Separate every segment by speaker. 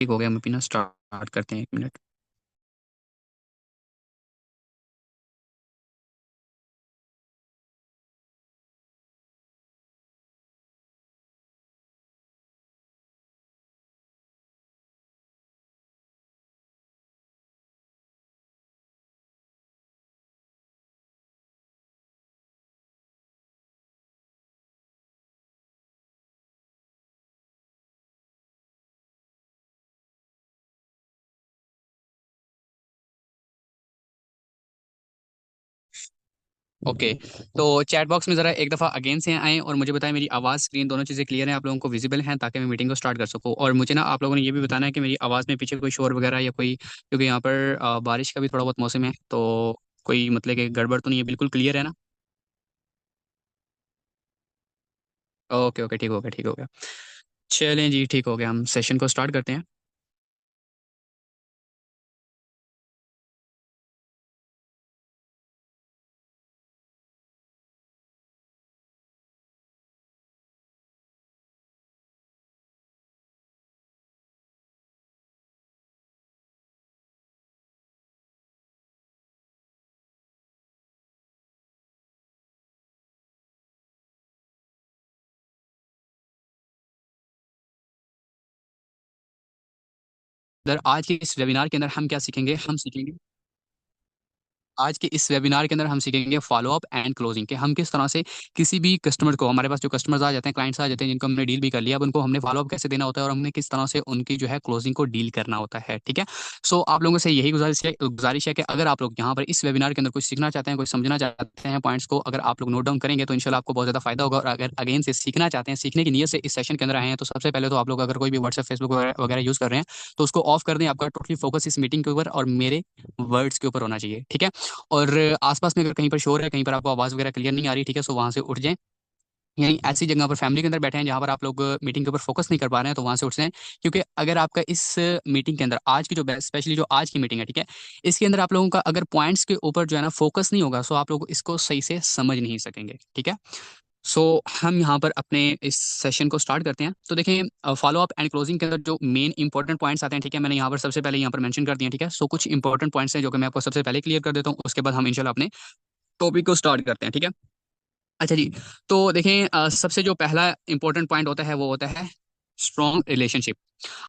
Speaker 1: ठीक हो गया, हम अपना स्टार्ट करते हैं, 1 मिनट। ओके। तो चैट बॉक्स में ज़रा एक दफ़ा अगेन से आएँ और मुझे बताएं मेरी आवाज़, स्क्रीन दोनों चीज़ें क्लियर हैं, आप लोगों को विजिबल हैं, ताकि मैं मीटिंग को स्टार्ट कर सकूँ। और मुझे ना आप लोगों ने ये भी बताना है कि मेरी आवाज़ में पीछे कोई शोर वगैरह या कोई, क्योंकि यहाँ पर बारिश का भी थोड़ा बहुत मौसम है, तो कोई मतलब कि गड़बड़ तो नहीं है, बिल्कुल क्लियर है ना? ओके ओके, ठीक हो गया, ठीक हो गया। चलें जी, ठीक हो गया, हम सेशन को स्टार्ट करते हैं। आज के इस वेबिनार के अंदर हम क्या सीखेंगे? हम सीखेंगे, आज के इस वेबिनार के अंदर हम सीखेंगे फॉलो अप एंड क्लोजिंग, कि हम किस तरह से किसी भी कस्टमर को, हमारे पास जो कस्टमर्स आ जाते हैं, क्लाइंट्स आ जाते हैं जिनको हमने डील भी कर लिया, अब उनको हमने फॉलो अप कैसे देना होता है और हमने किस तरह से उनकी जो है क्लोजिंग को डील करना होता है। ठीक है। सो आप लोगों से यही गुजारिश है कि अगर आप लोग यहाँ पर इस वेबिनार के अंदर कुछ सीखना चाहते हैं, कुछ समझना चाहते हैं पॉइंट्स को, अगर आप लोग नोट डाउन करेंगे तो इंशाल्लाह आपको बहुत ज़्यादा फायदा होगा। और अगर अगेन से सीखना चाहते हैं, सीखने की नीयत से इस सेशन के अंदर आए हैं, तो सबसे पहले तो आप लोग अगर कोई भी व्हाट्सएप, फेसबुक वगैरह वगैरह यूज़ कर रहे हैं तो उसको ऑफ कर दें। आपका टोटली फोकस इस मीटिंग के ऊपर और मेरे वर्ड्स के ऊपर होना चाहिए। ठीक है। और आसपास में अगर कहीं पर शोर है, कहीं पर आपको आवाज़ वगैरह क्लियर नहीं आ रही, ठीक है, सो वहाँ से उठ जाएं। यानी ऐसी जगह पर फैमिली के अंदर बैठे हैं जहाँ पर आप लोग मीटिंग के ऊपर फोकस नहीं कर पा रहे हैं, तो वहाँ से उठ जाएं। क्योंकि अगर आपका इस मीटिंग के अंदर आज की जो स्पेशली जो आज की मीटिंग है, ठीक है, इसके अंदर आप लोगों का अगर पॉइंट्स के ऊपर जो है ना फोकस नहीं होगा, सो आप लोग इसको सही से समझ नहीं सकेंगे। ठीक है। सो हम यहाँ पर अपने इस सेशन को स्टार्ट करते हैं। तो देखें, फॉलो अप एंड क्लोजिंग के अंदर जो मेन इंपॉर्टेंट पॉइंट्स आते हैं, ठीक है, मैंने यहाँ पर सबसे पहले यहाँ पर मेंशन कर दिया। ठीक है। सो कुछ इंपॉर्टेंट पॉइंट्स हैं जो कि मैं आपको सबसे पहले क्लियर कर देता हूँ, उसके बाद हम इंशाल्लाह अपने टॉपिक को स्टार्ट करते हैं। ठीक है। अच्छा जी। तो देखें, सबसे जो पहला इंपॉर्टेंट पॉइंट होता है वो होता है स्ट्रॉन्ग रिलेशनशिप।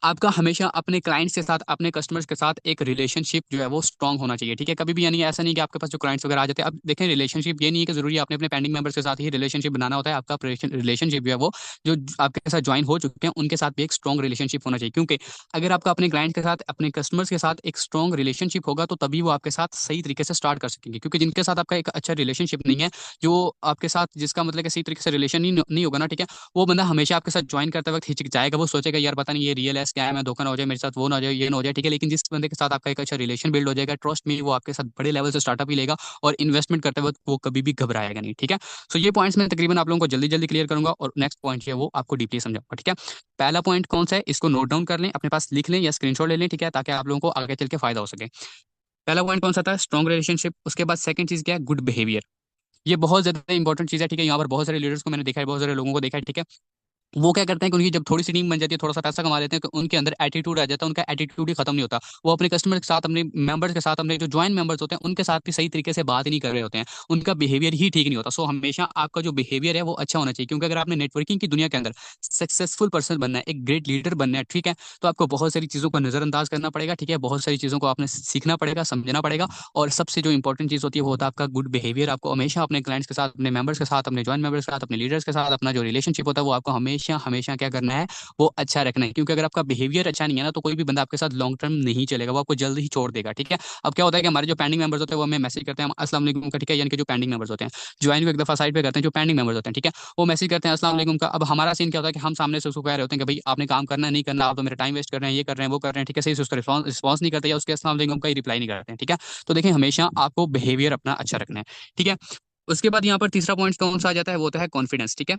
Speaker 1: आपका हमेशा अपने क्लाइंट्स के साथ, अपने कस्टमर्स के साथ एक रिलेशनशिप जो है वो स्ट्रांग होना चाहिए। ठीक है। कभी भी यानी ऐसा नहीं कि आपके पास जो क्लाइंट्स वगैरह आ जाते हैं, अब देखें रिलेशनशिप ये नहीं है कि जरूरी आपने अपने पेंडिंग मेंबर्स के साथ ही रिलेशनशिप बनाना होता है। आपका रिलेशनशिप जो है वो जो आपके साथ ज्वाइन हो चुके हैं उनके साथ भी एक स्ट्रॉन्ग रिलेशनशिप होना चाहिए। क्योंकि अगर आपका अपने क्लाइंट के साथ, अपने कस्टमर्स के साथ एक स्ट्रॉन्ग रिलेशनशिप होगा तो तभी वो आपके साथ सही तरीके से स्टार्ट कर सकेंगे। क्योंकि जिनके साथ आपका एक अच्छा रिलेशनशिप नहीं है, जो आपके साथ, जिसका मतलब कि सही तरीके से रिलेशन नहीं होगा ना, ठीक है, वो बंदा हमेशा आपके साथ ज्वाइन करते वक्त हिचक जाएगा। वो सोचेगा यार पता नहीं ये रियल है, स्कैम है, धोखा ना हो जाए मेरे साथ, वो ना हो जाए, ये ना हो जाए। ठीक है। लेकिन जिस बंदे के साथ आपका एक अच्छा रिलेशन बिल्ड हो जाएगा, ट्रस्ट में, वो आपके साथ बड़े लेवल से स्टार्टअप ही लेगा और इन्वेस्टमेंट करते वक्त वो कभी भी घबराएगा नहीं। ठीक है। सो ये पॉइंट्स मैं तकरीबन आप लोगों को जल्दी जल्दी क्लियर करूंगा और नेक्स्ट पॉइंट है वो आपको डीपली समझाऊंगा। ठीक है। पहला पॉइंट कौन सा है, इसको नोट डाउन कर लें, अपने पास लिख लें या स्क्रीनशॉट ले लें। ठीक है। ताकि आप लोगों को आगे चल के फायदा हो सके। पहला पॉइंट कौन सा था? Strong relationship. उसके बाद सेकंड चीज क्या है? Good behaviour. ये बहुत ज्यादा इंपॉर्टेंट चीज है। ठीक है। यहाँ पर बहुत सारे लीडर्स को मैंने देखा है, बहुत सारे लोगों को देखा है। ठीक है। वो क्या करते हैं कि उनकी जब थोड़ी सी टीम बन जाती है, थोड़ा सा पैसा कमा लेते हैं, तो उनके अंदर एटीट्यूड आ जाता है। उनका एटीट्यूड ही खत्म नहीं होता। वो अपने कस्टमर के साथ, अपने मेंबर्स के साथ, अपने जो ज्वाइन मेंबर्स होते हैं उनके साथ भी सही तरीके से बात ही नहीं कर रहे होते हैं। उनका बिहेवियर ही ठीक नहीं होता। सो हमेशा आपका जो बिहेवियर है वो अच्छा होना चाहिए। क्योंकि अगर आपने नेटवर्किंग की दुनिया के अंदर सक्सेसफुल पर्सन बनना है, एक ग्रेट लीडर बनना है, ठीक है, तो आपको बहुत सारी चीज़ों को नज़रअंदाज करना पड़ेगा। ठीक है। बहुत सारी चीज़ों को आपने सीखना पड़ेगा, समझना पड़ेगा। और सबसे जो इंपॉर्टेंट चीज़ होती है वो होता है आपका गुड बिहेवियर। आपको हमेशा अपने क्लाइंट्स के साथ, अपने मेंबर्स के साथ, अपने ज्वाइन मेंबर्स के साथ, अपने लीडर्स के साथ अपना जो रिलेशनशिप होता है वो आपको हमेशा हमेशा क्या करना है, वो अच्छा रखना है। क्योंकि अगर आपका बिहेवियर अच्छा नहीं है ना, तो कोई भी बंदा आपके साथ लॉन्ग टर्म नहीं चलेगा, वो आपको जल्द ही छोड़ देगा। ठीक है। अब क्या होता है कि हमारे जो पेंडिंग मेंबर्स होते हैं वो हमें मैसेज करते हैं, हम अस्सलाम वालेकुम का, ठीक है, यानी कि जो पेंडिंग मेंबर्स होते हैं, ज्वाइन को एक दफा साइड पे करते हैं, जो पेंडिंग मेंबर्स होते हैं, ठीक है, वो मैसेज करते हैं अस्सलाम वालेकुम का। अब हमारा सीन क्या होता है कि हम सामने से उसको कह रहे होते हैं कि भाई आपने काम करना है, नहीं करना, आप तो मेरा टाइम वेस्ट कर रहे हैं, ये कर रहे हैं, वो कर रहे हैं, ठीक है, सही से उसका रिस्पॉन्स नहीं करते या उसके अस्सलाम वालेकुम का ही रिप्लाई नहीं करते हैं। ठीक है। तो देखिए हमेशा आपको बिहेवियर अपना अच्छा रखना है। ठीक है। उसके बाद यहाँ पर तीसरा पॉइंट कौन सा आ जाता है, वो होता है कॉन्फिडेंस। ठीक है।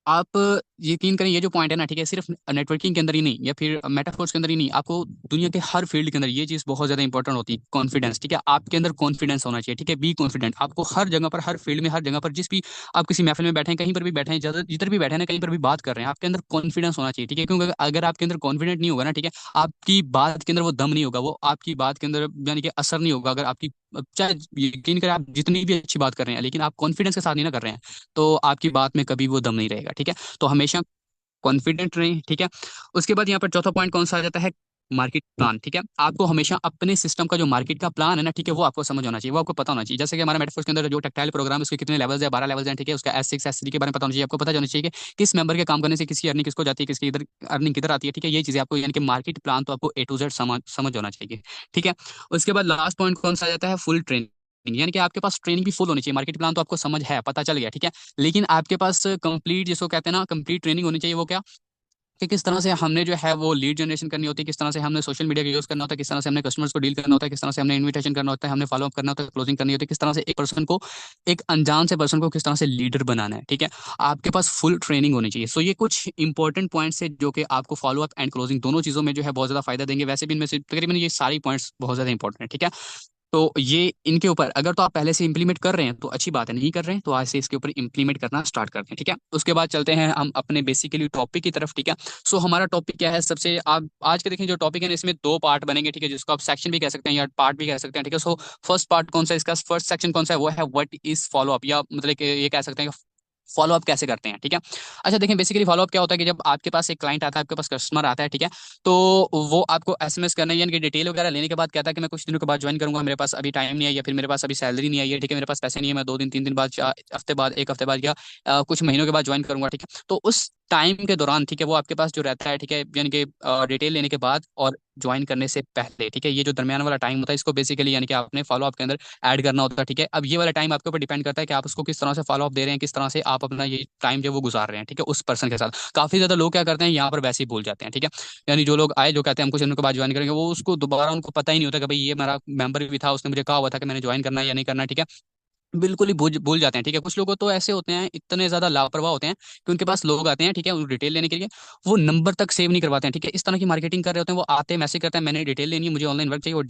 Speaker 1: आप यकीन करें, ये जो पॉइंट है ना, ठीक है, सिर्फ नेटवर्किंग के अंदर ही नहीं या फिर मेटाफोर्स के अंदर ही नहीं, आपको दुनिया के हर फील्ड के अंदर ये चीज़ बहुत ज़्यादा इंपॉर्टेंट होती है, कॉन्फिडेंस। ठीक है, आपके अंदर कॉन्फिडेंस होना चाहिए। ठीक है, बी कॉन्फिडेंट। आपको हर जगह पर, हर फील्ड में, हर जगह पर, जिस भी आप किसी महफिल में बैठे हैं, कहीं पर भी बैठे हैं, ज्यादा जिधर भी बैठे हैं ना, कहीं पर भी बात कर रहे हैं, आपके अंदर कॉन्फिडेंस होना चाहिए। ठीक है, क्योंकि अगर आपके अंदर कॉन्फिडेंट नहीं होगा ना, ठीक है, आपकी बात के अंदर वो दम नहीं होगा, वो आपकी बात के अंदर यानी कि असर नहीं होगा। अगर आपकी, चाहे यकीन करें आप जितनी भी अच्छी बात कर रहे हैं, लेकिन आप कॉन्फिडेंस के साथ नहीं ना कर रहे हैं, तो आपकी बात में कभी वो दम नहीं रहेगा। ठीक है, तो हमेशा कॉन्फिडेंट रहें। ठीक है, उसके बाद यहाँ पर चौथा पॉइंट कौन सा आ जाता है? Market plan. ठीक है, आपको हमेशा अपने सिस्टम का जो मार्केट का प्लान है ना, ठीक है, वो आपको समझ होना चाहिए, वो आपको पता होना चाहिए। जैसे कि हमारा मेटाफोर्स के अंदर जो टेक्टाइल प्रोग्राम है, उसके कितने लेवल्स है, 12 लेवल्स हैं। ठीक है, उसका S6 S3 के बारे में पता होना चाहिए, आपको पता होना चाहिए कि किस मेंबर के काम करने से किसकी अर्निंग किसको जाती है, किसकी इधर अर्निंग किधर आती है। ठीक है, ये चीजें आपको, यानी कि मार्केट प्लान तो आपको A to Z समझ होना चाहिए। ठीक है, उसके बाद लास्ट पॉइंट कौन सा आ जाता है? Full training. यानी कि आपके पास ट्रेनिंग भी फुल होनी चाहिए। मार्केट प्लान तो आपको समझ है, पता चल गया, ठीक है, लेकिन आपके पास कंप्लीट, जिसको कहते हैं ना, कंप्लीट ट्रेनिंग होनी चाहिए। वो क्या? कि किस तरह से हमने जो है वो लीड जनरेशन करनी होती है, किस तरह से हमने सोशल मीडिया का यूज़ करना होता है, किस तरह से हमने कस्टमर्स को डील करना होता है, किस तरह से हमने इन्विटेशन करना होता है, हमने फॉलो अप करना होता है, क्लोजिंग करनी होती है, किस तरह से एक पर्सन को, एक अनजान से पर्सन को किस तरह से लीडर बनाना है। ठीक है, आपके पास फुल ट्रेनिंग होनी चाहिए। सो ये कुछ इंपॉर्टेंट पॉइंट्स है जो कि आपको फॉलो अप एंड क्लोजिंग दोनों चीज़ों में जो है बहुत ज़्यादा फायदा देंगे। वैसे भी इनमें से तकरीबन ये सारी पॉइंट्स बहुत ज़्यादा इंपॉर्टेंट है। ठीक है, तो ये इनके ऊपर अगर तो आप पहले से इंप्लीमेंट कर रहे हैं तो अच्छी बात है, नहीं कर रहे हैं तो आज से इसके ऊपर इंप्लीमेंट करना स्टार्ट करते हैं। ठीक है, उसके बाद चलते हैं हम अपने बेसिकली टॉपिक की तरफ। ठीक है, सो हमारा टॉपिक क्या है? सबसे आप आज के देखें जो टॉपिक है ना, इसमें दो पार्ट बनेंगे। ठीक है, जिसको आप सेक्शन भी कह सकते हैं या पार्ट भी कह सकते हैं। ठीक है, सो फर्स्ट पार्ट कौन सा है इसका? फर्स्ट सेक्शन कौन सा है? वो है व्हाट इज फॉलो अप, या मतलब कि ये कह सकते हैं फॉलो अप कैसे करते हैं। ठीक है, अच्छा देखें, बेसिकली फॉलो अप क्या होता है कि जब आपके पास एक क्लाइंट आता है, आपके पास कस्टमर आता है, ठीक है, तो वो आपको एसएमएस करना है, यानी कि डिटेल वगैरह लेने के बाद कहता है कि मैं कुछ दिनों के बाद ज्वाइन करूंगा, मेरे पास अभी टाइम नहीं है, या फिर मेरे पास अभी सैलरी नहीं आई है। ठीक है, मेरे पास पैसे नहीं है, मैं 2 दिन 3 दिन बाद, हफ्ते बाद, एक हफ्ते बाद, या कुछ महीनों के बाद ज्वाइन करूंगा। ठीक है, तो उस टाइम के दौरान, ठीक है, वो आपके पास जो रहता है, ठीक है, यानी कि डिटेल लेने के बाद और ज्वाइन करने से पहले, ठीक है, ये जो दरमियान वाला टाइम होता है, इसको बेसिकली यानी कि आपने फॉलो अप के अंदर ऐड करना होता है। ठीक है, अब ये वाला टाइम आपके ऊपर डिपेंड करता है कि आप उसको किस तरह से फॉलो अप दे रहे हैं, किस तरह से आप अपना ये टाइम जो है वो गुजार रहे हैं। ठीक है, उस पर्सन के साथ काफी ज्यादा लोग क्या करते हैं, यहाँ पर वैसे ही भूल जाते हैं। ठीक है, यानी जो लोग आए, जो कहते हैं हम कुछ दिनों के बाद ज्वाइन करेंगे, वो उसको दोबारा उनको पता ही नहीं होता कि भाई ये मेरा मेंबर भी था, उसने मुझे कहा हुआ था कि मैंने ज्वाइन करना है या नहीं करना है। ठीक है, बिल्कुल ही भूल भूल जाते हैं। ठीक है, कुछ लोग तो ऐसे होते हैं, इतने ज्यादा लापरवाह होते हैं कि उनके पास लोग आते हैं, ठीक है, डिटेल लेने के लिए, वो नंबर तक सेव नहीं करवाते हैं। ठीक है, इस तरह की मार्केटिंग कर रहे होते हैं। वो आते हैं, मैसेज करते हैं, मैंने डिटेल लेनी है, मुझे ऑनलाइन वर्क चाहिए, वो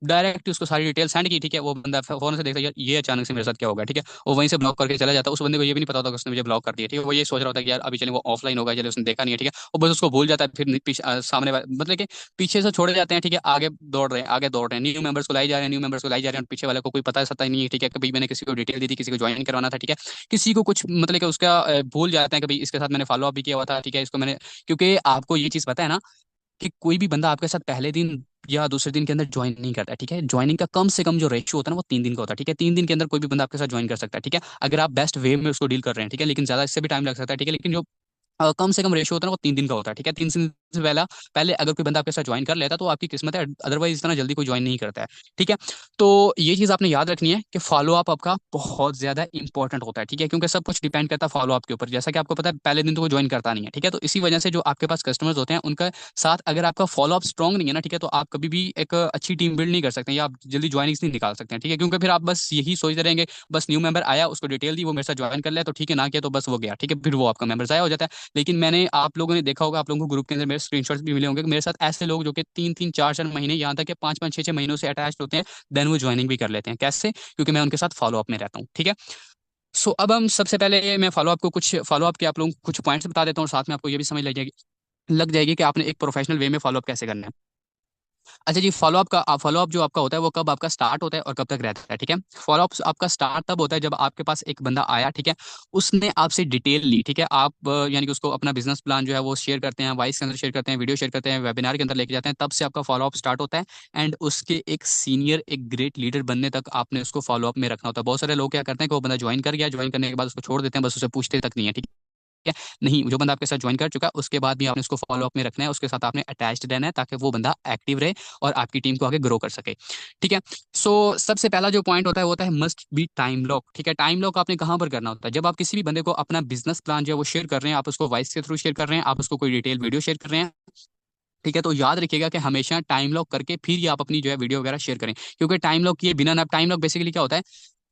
Speaker 1: डायरेक्ट उसको सारी डिटेल सेंड की। ठीक है, वो बंदा फोन से देखता है यार ये अचानक से मेरे साथ क्या होगा। ठीक है, वो वहीं से ब्लॉक करके चला जाता है। उस बंदे को ये भी नहीं पता होता कि उसने मुझे ब्लॉक कर दिया। ठीक है, वो ये सोच रहा होता है कि यार अभी चले वो ऑफलाइन होगा, चले उसने देखा नहीं है। ठीक है, वो बस उसको भूल जाता है, फिर सामने मतलब कि पीछे से छोड़े जाते हैं। ठीक है, आगे दौड़ रहे हैं, आगे दौड़ रहे हैं, न्यू मेंबर्स को लाई जा रहे हैं, न्यू मेंबर्स को लाई जा रहे हैं, और पीछे वाले को कोई पता सता ही नहीं है। ठीक है, कभी मैंने किसी को डिटेल दी थी, किसी को ज्वाइन करवाना था। ठीक है, किसी को कुछ मतलब कि उसका भूल जाते हैं कि भाई इसके साथ मैंने फॉलो अप भी किया हुआ था। ठीक है, इसको मैंने, क्योंकि आपको ये चीज़ पता है ना कि कोई भी बंदा आपके साथ पहले दिन या दूसरे दिन के अंदर ज्वाइन नहीं करता है। ठीक है, ज्वाइनिंग का कम से कम जो रेशियो होता है ना, वो 3 दिन का होता है। ठीक है, 3 दिन के अंदर कोई भी बंदा आपके साथ ज्वाइन कर सकता है। ठीक है, अगर आप बेस्ट वे में उसको डील कर रहे हैं। ठीक है, लेकिन ज्यादा इससे भी टाइम लग सकता है। ठीक है, लेकिन जो कम से कम रेशियो होता है ना, वो 3 दिन का होता है। ठीक है, 3 दिन से पहला पहले अगर कोई बंदा आपके साथ ज्वाइन कर लेता तो आपकी किस्मत है, अदरवाइज इतना जल्दी कोई ज्वाइन नहीं करता है। ठीक है, तो ये चीज़ आपने याद रखनी है कि फॉलो अप आपका बहुत ज्यादा इंपॉर्टेंट होता है। ठीक है, क्योंकि सब कुछ डिपेंड करता है फॉलो अप के ऊपर। जैसा कि आपको पता है पहले दिन तो वो ज्वाइन करता नहीं है। ठीक है, तो इसी वजह से जो आपके पास कस्टमर्स होते हैं उनका साथ अगर आपका फॉलो अप स्ट्रॉन्ग नहीं है ना, ठीक है, तो आप कभी भी एक अच्छी टीम बिल्ड नहीं कर सकते, या आप जल्दी ज्वाइनिंग्स नहीं निकाल सकते हैं। ठीक है, क्योंकि फिर आप बस यही सोचते रहेंगे, बस न्यू मेंबर आया, उसको डिटेल दी, वो मेरे साथ ज्वाइन कर लिया तो ठीक है, ना किया तो बस वो गया। ठीक है, फिर वो आपका मेंबर जाया हो जाता है। लेकिन मैंने, आप लोगों ने देखा होगा, आप लोगों को ग्रुप के अंदर मेरे स्क्रीनशॉट्स भी मिले होंगे कि मेरे साथ ऐसे लोग जो कि 3 3 4 4 महीने, यहाँ तक कि 5 5 6 6 महीनों से अटैच होते हैं, देन वो ज्वाइनिंग भी कर लेते हैं। कैसे? क्योंकि मैं उनके साथ फॉलो अप में रहता हूँ। ठीक है, सो अब हम सबसे पहले मैं फॉलो अप को कुछ फॉलो अप के आप लोगों को कुछ पॉइंट्स बता देता हूँ, और साथ में आपको ये भी समझ लग जाएगी कि आपने एक प्रोफेशनल वे में फॉलो अप कैसे करना है। अच्छा जी, फॉलो अप जो आपका होता है वो कब आपका स्टार्ट होता है और कब तक रहता है? ठीक है, फॉलो अप आपका स्टार्ट तब होता है जब आपके पास एक बंदा आया, ठीक है, उसने आपसे डिटेल ली। ठीक है, आप यानी कि उसको अपना बिजनेस प्लान जो है वो शेयर करते हैं, वॉइस के अंदर शेयर करते हैं, वीडियो शेयर करते हैं, वेबिनार के अंदर लेके जाते हैं, तब से आपका फॉलो अप स्टार्ट होता है। एंड उसके एक सीनियर, एक ग्रेट लीडर बनने तक आपने उसको फॉलो अप में रखना होता है। बहुत सारे लोग क्या करते हैं कि वो बंदा ज्वाइन कर गया, ज्वाइन करने के बाद उसको छोड़ देते हैं, बस उसे पूछते तक नहीं है। ठीक है, नहीं, जो बंदा आपके साथ ज्वाइन कर चुका है उसके बाद भी आपने उसको फॉलो अप में रखना है, उसके साथ आपने अटैच्ड रहना है, ताकि वो बंदा एक्टिव रहे और आपकी टीम को आगे ग्रो कर सके। ठीक है, सो सबसे पहला जो पॉइंट होता है वो होता है मस्ट बी टाइम लॉक। ठीक है, टाइम लॉक आपने कहाँ पर करना होता है? जब आप किसी भी बंदे को अपना बिजनेस प्लान जो है वो शेयर कर रहे हैं, आप उसको वॉइस के थ्रू शेयर कर रहे हैं, आप उसको कोई डिटेल वीडियो शेयर कर रहे हैं, ठीक है, तो याद रखिएगा कि हमेशा टाइम लॉक करके फिर ये आप अपनी जो है वीडियो वगैरह शेयर करें। क्योंकि टाइम लॉक किए बिना ना, टाइम लॉक बेसिकली क्या होता है,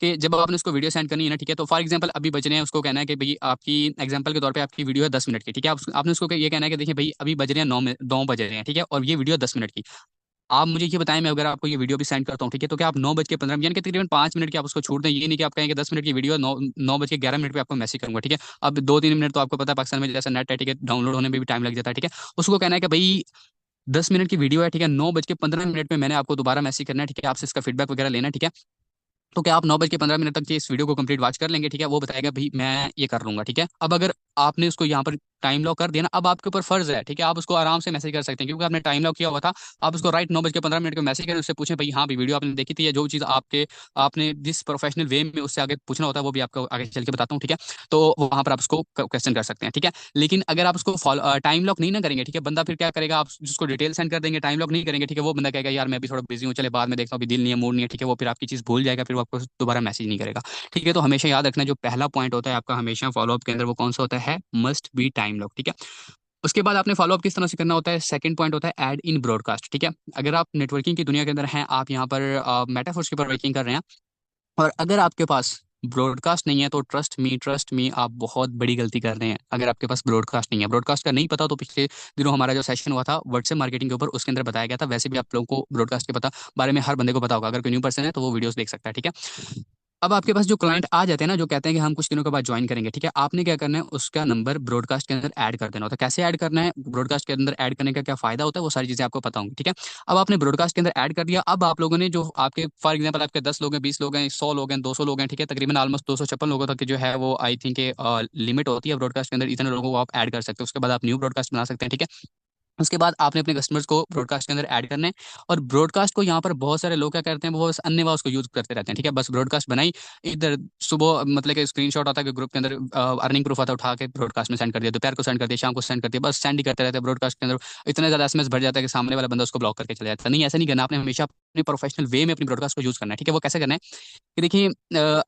Speaker 1: कि जब आपने उसको वीडियो सेंड करनी है ना, ठीक है, तो फॉर एग्जांपल अभी बज रहे हैं, उसको कहना है कि भाई आपकी एग्जांपल के तौर पे आपकी वीडियो है 10 मिनट की, ठीक है, आपने उसको ये कहना है कि देखिए भाई अभी बज रहे हैं 9 बज रहे हैं, ठीक है, और ये वीडियो 10 मिनट की। आप मुझे ये बताएं, मैं अगर आपको ये वीडियो भी सेंड करता हूँ, ठीक है, तो क्या आप 9:15 यानी कि तकरीबन 5 मिनट की आप उसको छूट दें, ये नहीं कि आप कहेंगे 10 मिनट की वीडियो 9:11 पे आपको मैसेज करूंगा, ठीक है। अब 2-3 मिनट तो आपको पता है पाकिस्तान में जैसा नेट है, ठीक है, डाउनलोड होने में भी टाइम लग जाता है, ठीक है। उसको कहना है कि भाई 10 मिनट की वीडियो है, ठीक है, 9:15 में मैंने आपको दोबारा मैसेज करना है, ठीक है, आपसे इसका फीडबैक वगैरह लेना है, ठीक है। तो क्या आप 9:15 तक इस वीडियो को कंप्लीट वॉच कर लेंगे, ठीक है, वो बताएगा भाई मैं ये कर लूंगा, ठीक है। अब अगर आपने उसको यहाँ पर टाइम लॉक कर दिया ना, अब आपके ऊपर फर्ज है, ठीक है, आप उसको आराम से मैसेज कर सकते हैं क्योंकि आपने टाइम लॉक किया हुआ था। आप उसको राइट 9:15 को मैसेज करें, उससे पूछें भाई हाँ भाई वीडियो आपने देखी थी, या जो चीज़ आपके आपने जिस प्रोफेशनल वे में उससे आगे पूछना होता है वो भी आपको आगे चल के बताता हूँ, ठीक है। तो वहां पर आप उसको क्वेश्चन कर सकते हैं, ठीक है। लेकिन अगर आप उसको टाइम लॉक नहीं ना करेंगे, ठीक है, बंदा फिर क्या करेगा, आप उसको डिटेल सेंड कर देंगे, टाइम लॉक नहीं करेंगे, ठीक है, वो बंदा कहेगा यार मैं भी थोड़ा बिजी हूँ, चले बाद में देखता हूँ, अभी दिल नहीं है, मूड नहीं है, ठीक है, वो फिर आपकी चीज़ भूल जाएगा, फिर वो आपको दोबारा मैसेज नहीं करेगा, ठीक है। तो हमेशा याद रखना जो पहला पॉइंट होता है आपका हमेशा फॉलोअप के अंदर वो कौन सा होता है, मस्ट बी टाइम लॉक, ठीक है। उसके बाद आपने फॉलोअप किस तरह से करना होता है, सेकंड पॉइंट होता है ऐड इन ब्रॉडकास्ट, ठीक है। अगर आप नेटवर्किंग की दुनिया के अंदर हैं, आप यहाँ पर मेटाफोर्स के ऊपर वर्किंग कर रहे हैं, और अगर आपके पास ब्रॉडकास्ट नहीं है तो ट्रस्ट मी आप बहुत बड़ी गलती कर रहे हैं। अगर आपके पास ब्रॉडकास्ट नहीं है, ब्रॉडकास्ट का नहीं पता, तो पिछले दिनों हमारा जो सेशन हुआ था व्हाट्सएप मार्केटिंग के ऊपर, उसके अंदर बताया गया था। वैसे भी आप लोगों को ब्रॉडकास्ट के पता बारे में हर बंदे को पता होगा, अगर कोई न्यू पर्सन है तो वो वीडियोस देख सकता है, ठीक है। अब आपके पास जो क्लाइंट आ जाते हैं ना, जो कहते हैं कि हम कुछ दिनों के बाद ज्वाइन करेंगे, ठीक है, आपने क्या करना है, उसका नंबर ब्रॉडकास्ट के अंदर ऐड कर देना होता है। कैसे ऐड करना है, ब्रॉडकास्ट के अंदर ऐड करने का क्या फायदा होता है, वो सारी चीजें आपको पता होंगी, ठीक है। अब आपने ब्रॉडकास्ट के अंदर ऐड कर दिया, अब आप लोगों ने जो आपके फॉर एग्जाम्पल आपके 10 लोग हैं, 20 लोग हैं, 100 लोग हैं, 200 लोग हैं, ठीक है, तकरीबन ऑलमोस्ट 256 लोगों तक की जो है वो आई थिंक लिमिट होती है ब्रॉडकास्ट के अंदर, इतने लोगों को आप ऐड कर सकते हो। उसके बाद आप न्यू ब्रॉडकास्ट बना सकते हैं, ठीक है। उसके बाद आपने अपने कस्टमर्स को ब्रॉडकास्ट के अंदर ऐड करना है। और ब्रॉडकास्ट को यहाँ पर बहुत सारे लोग क्या करते हैं, वो बस अन्यवा उसको यूज करते रहते हैं, ठीक है, बस ब्रॉडकास्ट बनाई, इधर सुबह मतलब कि स्क्रीनशॉट आता है कि ग्रुप के अंदर अर्निंग प्रूफ आता है, उठा के ब्रॉडकास्ट में सेंड कर दिया, दोपहर को सेंड कर दिया, शाम को सेंड कर दिया, बस सेंड ही करते रहते हैं ब्रॉडकास्ट के अंदर। इतना ज्यादा एसएमएस भर जाता है कि सामने वाला बंदा उसको ब्लॉक करके चला जाता है। नहीं, ऐसा नहीं करना, आपने हमेशा अपने प्रोफेशनल वे में अपनी ब्रॉडकास्ट को यूज करना है, ठीक है। वो कैसे करना है कि देखिए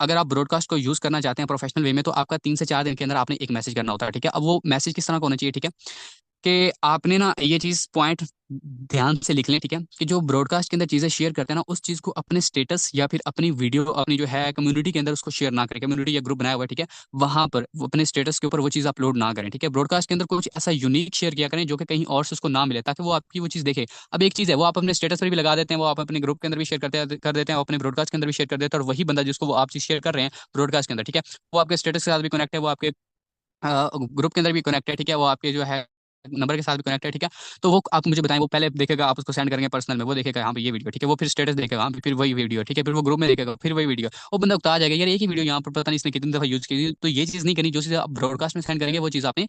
Speaker 1: अगर आप ब्रॉडकास्ट को यूज करना चाहते हैं प्रोफेशनल वे में, तो आपका 3 से 4 दिन के अंदर आपने एक मैसेज करना होता है, ठीक है। अब वो मैसेज किस तरह का होना चाहिए, ठीक है, कि आपने ना ये चीज पॉइंट ध्यान से लिख लें, ठीक है, कि जो ब्रॉडकास्ट के अंदर चीजें शेयर करते हैं ना, उस चीज को अपने स्टेटस या फिर अपनी वीडियो अपनी जो है कम्युनिटी के अंदर उसको शेयर ना करें। कम्युनिटी या ग्रुप बनाया हुआ है, ठीक है, वहां पर वो अपने स्टेटस के ऊपर वो चीज अपलोड ना करें, ठीक है। ब्रॉडकास्ट के अंदर कुछ ऐसा यूनिक शेयर किया करें जो कि कहीं और से उसको ना मिले, ताकि वो आपकी वो चीज देखे। अब एक चीज है, वो आप अपने स्टेटस पर भी लगा देते हैं, वो आप अपने ग्रुप के अंदर भी शेयर कर देते हैं, और अपने ब्रॉडकास्ट के अंदर भी शेयर कर देते हैं, और वही बंदा जिसको वो आप चीज शेयर कर रहे हैं ब्रॉडकास्ट के अंदर, ठीक है, वो आपके स्टेटस के साथ भी कनेक्ट है, वो आपके ग्रुप के अंदर भी कनेक्ट है, ठीक है, वो आपके जो है नंबर के साथ भी कनेक्ट है, ठीक है। तो वो आप मुझे बताएं, वो पहले देखेगा, आप उसको सेंड करेंगे पर्सनल में, वो देखेगा हाँ भाई ये वीडियो, ठीक है, वो फिर स्टेटस देखेगा हाँ फिर वही वीडियो, ठीक है, फिर वो ग्रुप में देखेगा फिर वही वीडियो, वो बंदा उकता आ जाएगा यार एक ही वीडियो यहाँ पर पता नहीं इसने कितनी दफा यूज की। तो ये चीज़ नहीं करनी, जो चीज़ आप ब्रॉडकास्ट में सेंड करेंगे वो चीज़ आपने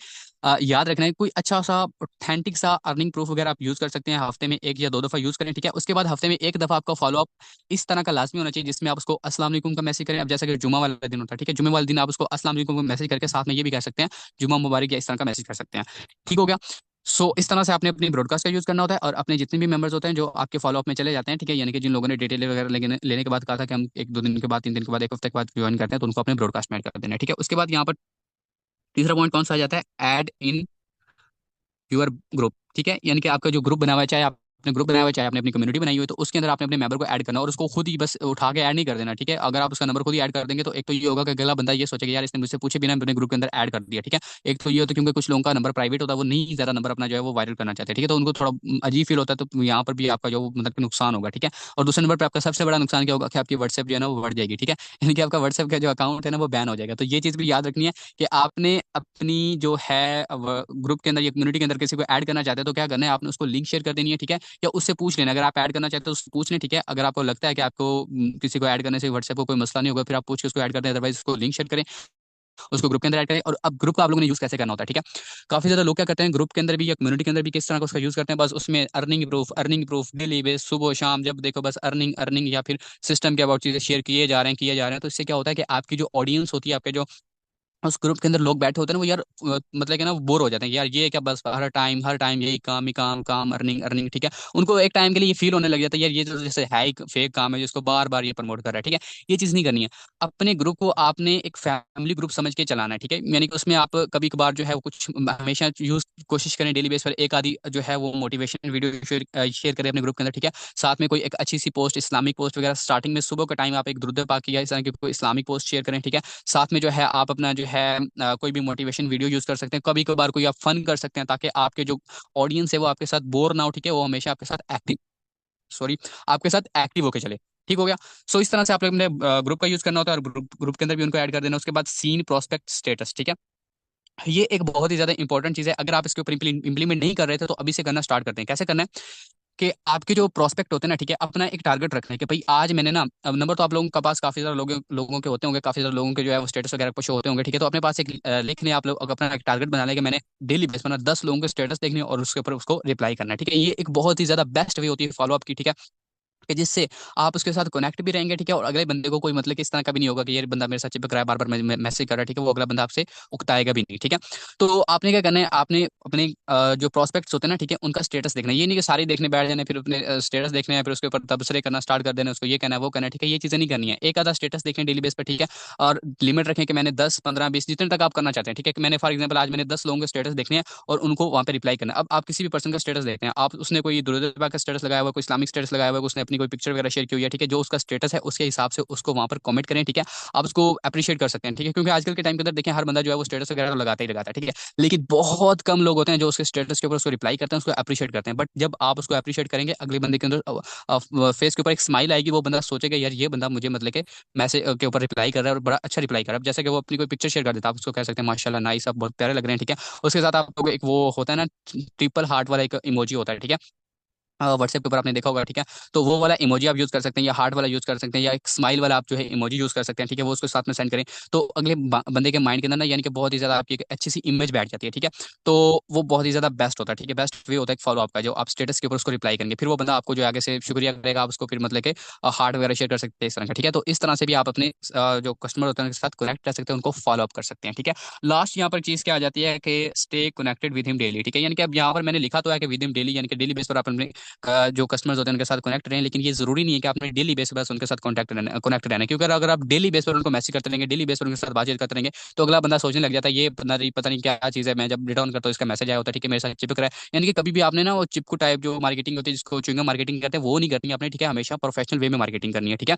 Speaker 1: याद रखना है। कोई अच्छा सा ऑथेंटिक सा अर्निंग प्रूफ वगैरह आप यूज कर सकते हैं, हफ्ते में 1 या 2 दफा यूज करें, ठीक है। उसके बाद हफ्ते में 1 दफा आपका फॉलोअप इस तरह का लाजमी होना चाहिए जिसमें आप उसको अस्सलाम वालेकुम का मैसेज करें। अब जैसे कि जुमा वाला दिन होता है, ठीक है, जुमे वाले दिन आप उसको अस्सलाम वालेकुम का मैसेज करके साथ में ये भी कह सकते हैं जुमा मुबारक, या इस तरह का मैसेज कर सकते हैं, ठीक हो गया। इस तरह से आपने अपनी ब्रॉडकास्ट का यूज करना होता है, और अपने जितने भी मेंबर्स होते हैं जो आपके फॉलोअप में चले जाते हैं, ठीक है, यानी कि जिन लोगों ने डिटेल वगैरह लेने के बाद कहा था कि हम 1-2 दिन के बाद, 3 दिन के बाद, 1 हफ्ते के बाद ज्वाइन करते हैं, तो उनको अपने ब्रॉडकास्ट में ऐड कर देना है, ठीक है। उसके बाद यहाँ पर तीसरा पॉइंट कौन सा आ जाता है, ऐड इन यूर ग्रुप, ठीक है, यानी कि आपका जो ग्रुप बना हुआ है, चाहे आपने ग्रुप बनाया हुआ है चाहे आपने अपनी कम्युनिटी बनाई हुई है, तो उसके अंदर आपने अपने मेंबर को ऐड करना है, और उसको खुद ही बस उठा के ऐड नहीं कर देना, ठीक है। अगर आप उसका नंबर खुद ही ऐड कर देंगे तो एक तो ये होगा कि अगला बंदा ये सोचेगा यार इसने मुझसे पूछे बिना अपने ग्रुप के अंदर ऐड कर दिया, ठीक है। एक तो ये होता है क्योंकि कुछ लोगों का नंबर प्राइवेट होता है, वो नहीं ज्यादा नंबर अपना जो है वो वायरल करना चाहते हैं, ठीक है, तो उनको थोड़ा अजीब फील होता है, तो यहाँ पर भी आपका जो मतलब कि नुकसान होगा, ठीक है। और दूसरे नंबर पर आपका सबसे बड़ा नुकसान क्या होगा कि आपकी व्हाट्सएप जो है ना वो बढ़ जाएगी, ठीक है, यानी कि आपका व्हाट्सएप का जो अकाउंट है ना वो बैन हो जाएगा। तो ये चीज़ भी याद रखनी है कि आपने अपनी जो है ग्रुप के अंदर या कम्युनिटी के अंदर किसी को ऐड करना चाहते हैं, तो क्या करना है, आपने उसको लिंक शेयर कर देनी है, ठीक है, या उससे पूछ लेना। अगर आप ऐड करना चाहते हो उससे पूछ लें, ठीक है। अगर आपको लगता है कि आपको किसी को ऐड करने से व्हाट्सएप को कोई मसला नहीं होगा, फिर आप पूछ के उसको ऐड करते हैं, अदरवाइज उसको लिंक शेयर करें, उसको ग्रुप के अंदर ऐड करें। और अब ग्रुप का आप लोगों ने यूज कैसे करना होता है, ठीक है। काफी ज्यादा लोग क्या करते हैं ग्रुप के अंदर भी या कम्युनिटी के अंदर भी किस तरह का उसका यूज करते हैं, बस उसमें अर्निंग प्रूफ डेली बेस, सुबह शाम जब देखो बस अर्निंग अर्निंग, या फिर सिस्टम के अबाउट चीजें शेयर किए जा रहे हैं, तो इससे क्या होता है कि आपकी जो ऑडियंस होती है, आपके जो उस ग्रुप के अंदर लोग बैठे होते हैं ना, वो यार मतलब कि ना बोर हो जाते हैं कि यार ये क्या, बस हर टाइम यही काम ही काम काम, अर्निंग अर्निंग, ठीक है। उनको एक टाइम के लिए ये फील होने लग जाता है यार ये तो जैसे है ही फेक काम है जिसको बार बार ये प्रमोट कर रहा है, ठीक है। ये चीज़ नहीं करनी है। अपने ग्रुप को आपने एक फैमिली ग्रुप समझ के चलाना है, ठीक है। यानी कि उसमें आप कभी कभार जो है वो कुछ हमेशा यूज कोशिश करें डेली बेस पर एक आधी जो है वो मोटिवेशन वीडियो शेयर करें अपने ग्रुप के अंदर, ठीक है। साथ में कोई एक अच्छी सी पोस्ट, इस्लामिक पोस्ट वगैरह, स्टार्टिंग में सुबह का टाइम आप एक दुरूद पाक या इस तरह की कोई इस्लामिक पोस्ट शेयर करें, ठीक है। साथ में जो है आप अपना जो है कोई भी मोटिवेशन वीडियो यूज कर सकते हैं, कभी कभार कोई आप फन कर सकते हैं, ताकि आपके जो ऑडियंस है वो आपके साथ बोर ना हो, ठीक है, वो हमेशा आपके साथ एक्टिव, सॉरी, आपके साथ एक्टिव होकर चले। ठीक हो गया। सो इस तरह से आप लोग अपने ग्रुप का यूज करना होता है, और ग्रुप के अंदर भी उनको ऐड कर देना। उसके बाद सीन प्रोस्पेक्ट स्टेटस, ठीक है। ये एक बहुत ही ज्यादा इंपॉर्टेंट चीज है। अगर आप इसके ऊपर इंप्लीमेंट नहीं कर रहे थे तो अभी से करना स्टार्ट करते हैं। कैसे करना है कि आपके जो प्रोस्पेक्ट होते हैं ना, ठीक है, अपना एक टारगेट रखना है कि भाई आज मैंने ना, अब नंबर तो आप लोगों के पास काफी सारे लोगों के होते होंगे, काफी सारे लोगों के जो है वो स्टेटस वगैरह कुछ होते होंगे, ठीक है। तो अपने पास एक लिख लें आप लोग, अपना एक टारगेट बना लें कि मैंने डेली बेस पर 10 लोगों के स्टेटस देखने हैं और उसके ऊपर उसको रिप्लाई करना है, ठीक है। ये एक बहुत ही ज्यादा बेस्ट वे होती है फॉलो अप की, ठीक है, कि जिससे आप उसके साथ कनेक्ट भी रहेंगे, ठीक है। और अगले बंदे को कोई मतलब कि इस तरह का भी नहीं होगा कि ये बंदा मेरे साथ चिपक रहा है, बार बार मैसेज कर रहा है, ठीक है, वो अगला बंदा आपसे उकताएगा भी नहीं, ठीक है। तो आपने क्या करना है, आपने अपने जो प्रोस्पेक्ट्स होते हैं ना, ठीक है, उनका स्टेटस देखना है। ये नहीं कि सारे देखने बैठ जाने, फिर अपने स्टेटस देखने हैं, फिर उसके ऊपर तबसरे करना स्टार्ट कर देना, उसको ये कहना है वो कहना है, ठीक है। ये चीजें नहीं करनी है। एक आधा स्टेटस देखें डेली बेस पर, ठीक है। और लिमिट रखें कि मैंने 10 15 20 जितने तक आप करना चाहते हैं, ठीक है। कि मैंने फॉर एग्जाम्पल आज मैंने 10 लोगों के स्टेटस देखने हैं और उनको वहाँ पे रिप्लाई करना है। अब आप किसी भी पर्सन का स्टेटस देखते हैं, आप उसने कोई दुर्गा का स्टेटस लगाया हुआ है, कोई इस्लामिक स्टेटस लगाया हुआ है, उसने अपनी कोई पिक्चर वगैरह शेयर की हुई है, ठीक है, जो उसका स्टेटस है उसके हिसाब से उसको वहाँ पर कमेंट करें, ठीक है। आप उसको अप्रिशिएट कर सकते हैं, ठीक है, क्योंकि आजकल के टाइम के अंदर देखें हर बंदा जो है वो स्टेटस वगैरह तो लगाता ही लगाता है, ठीक है। लेकिन बहुत कम लोग होते हैं जो उसके स्टेटस के ऊपर उसको रिप्लाई करते हैं, उसको अप्रिशिएट करते हैं। बट जब आप उसको अप्रिशिएट करेंगे, अगले बंदे के अंदर फेस के ऊपर एक स्माइल आएगी, वो बंदा सोचेगा यार ये बंदा मुझे मतलब के मैसेज के ऊपर रिप्लाई कर रहा है और बड़ा अच्छा रिप्लाई कर रहा है। अब जैसे कि वो अपनी कोई पिक्चर शेयर कर देता है, आप उसको कह सकते हैं माशाल्लाह नाइस, आप बहुत प्यारे लग रहे हैं, ठीक है। उसके साथ आप लोग एक वो होता है ना, ट्रिपल हार्ट वाला एक इमोजी होता है, ठीक है। व्हाट्सएप के ऊपर आपने देखा होगा, ठीक है। तो वो वाला इमोजी आप यूज कर सकते हैं, या हार्ट वाला यूज कर सकते हैं, या एक स्माइल वाला आप जो है इमोजी यूज कर सकते हैं, ठीक है। वो उसको साथ में सेंड करें तो अगले बंदे के माइंड के अंदर ना, यानी कि बहुत ही ज्यादा आपकी एक अच्छी सी इमेज बैठ जाती है, ठीक है। तो वो बहुत ही ज्यादा बेस्ट होता है, ठीक है। बेस्ट वे होता है फॉलो आपका, जो आप स्टेटस के ऊपर उसको रिप्लाई करेंगे, फिर वो बंदा आपको जो आगे से शुक्रिया करेगा, आप उसको फिर मतलब के हार्ट वगैरह शेयर कर सकते हैं इस तरह का, ठीक है। तो इस तरह से भी आप अपने जो कस्टमर होते हैं उनके साथ कनेक्ट रह सकते हैं, उनको फॉलो अप कर सकते हैं, ठीक है। लास्ट यहाँ पर चीज क्या आ जाती है कि stay connected with him daily, ठीक है। यानी कि अब यहाँ पर मैंने लिखा तो है कि विद हिम डेली, यानी कि डेली बेस पर आप अपने जो कस्टमर्स होते हैं उनके साथ कनेक्ट रहें, लेकिन ये जरूरी नहीं है कि आपने डेली बेस पर बस उनके साथ कनेक्ट रहना है। क्योंकि अगर आप डेली बेस पर उनको मैसेज करते रहेंगे, डेली बेस पर उनके साथ बातचीत करते रहेंगे, तो अगला बंदा सोचने लग जाता है ये पता नहीं क्या चीज़ है, मैं जब रिटर्न करता हूँ इसका मैसेज आया होता है, ठीक है, मेरे साथ चिपक रहा है। यानी कि कभी भी आपने ना वो चिपकू टाइप जो मार्केटिंग होती है, जिसको च्युइंगम मार्केटिंग कहते हैं, वो नहीं करनी है आपने, ठीक है। हमेशा प्रोफेशनल वे में मार्केटिंग करनी है, ठीक है।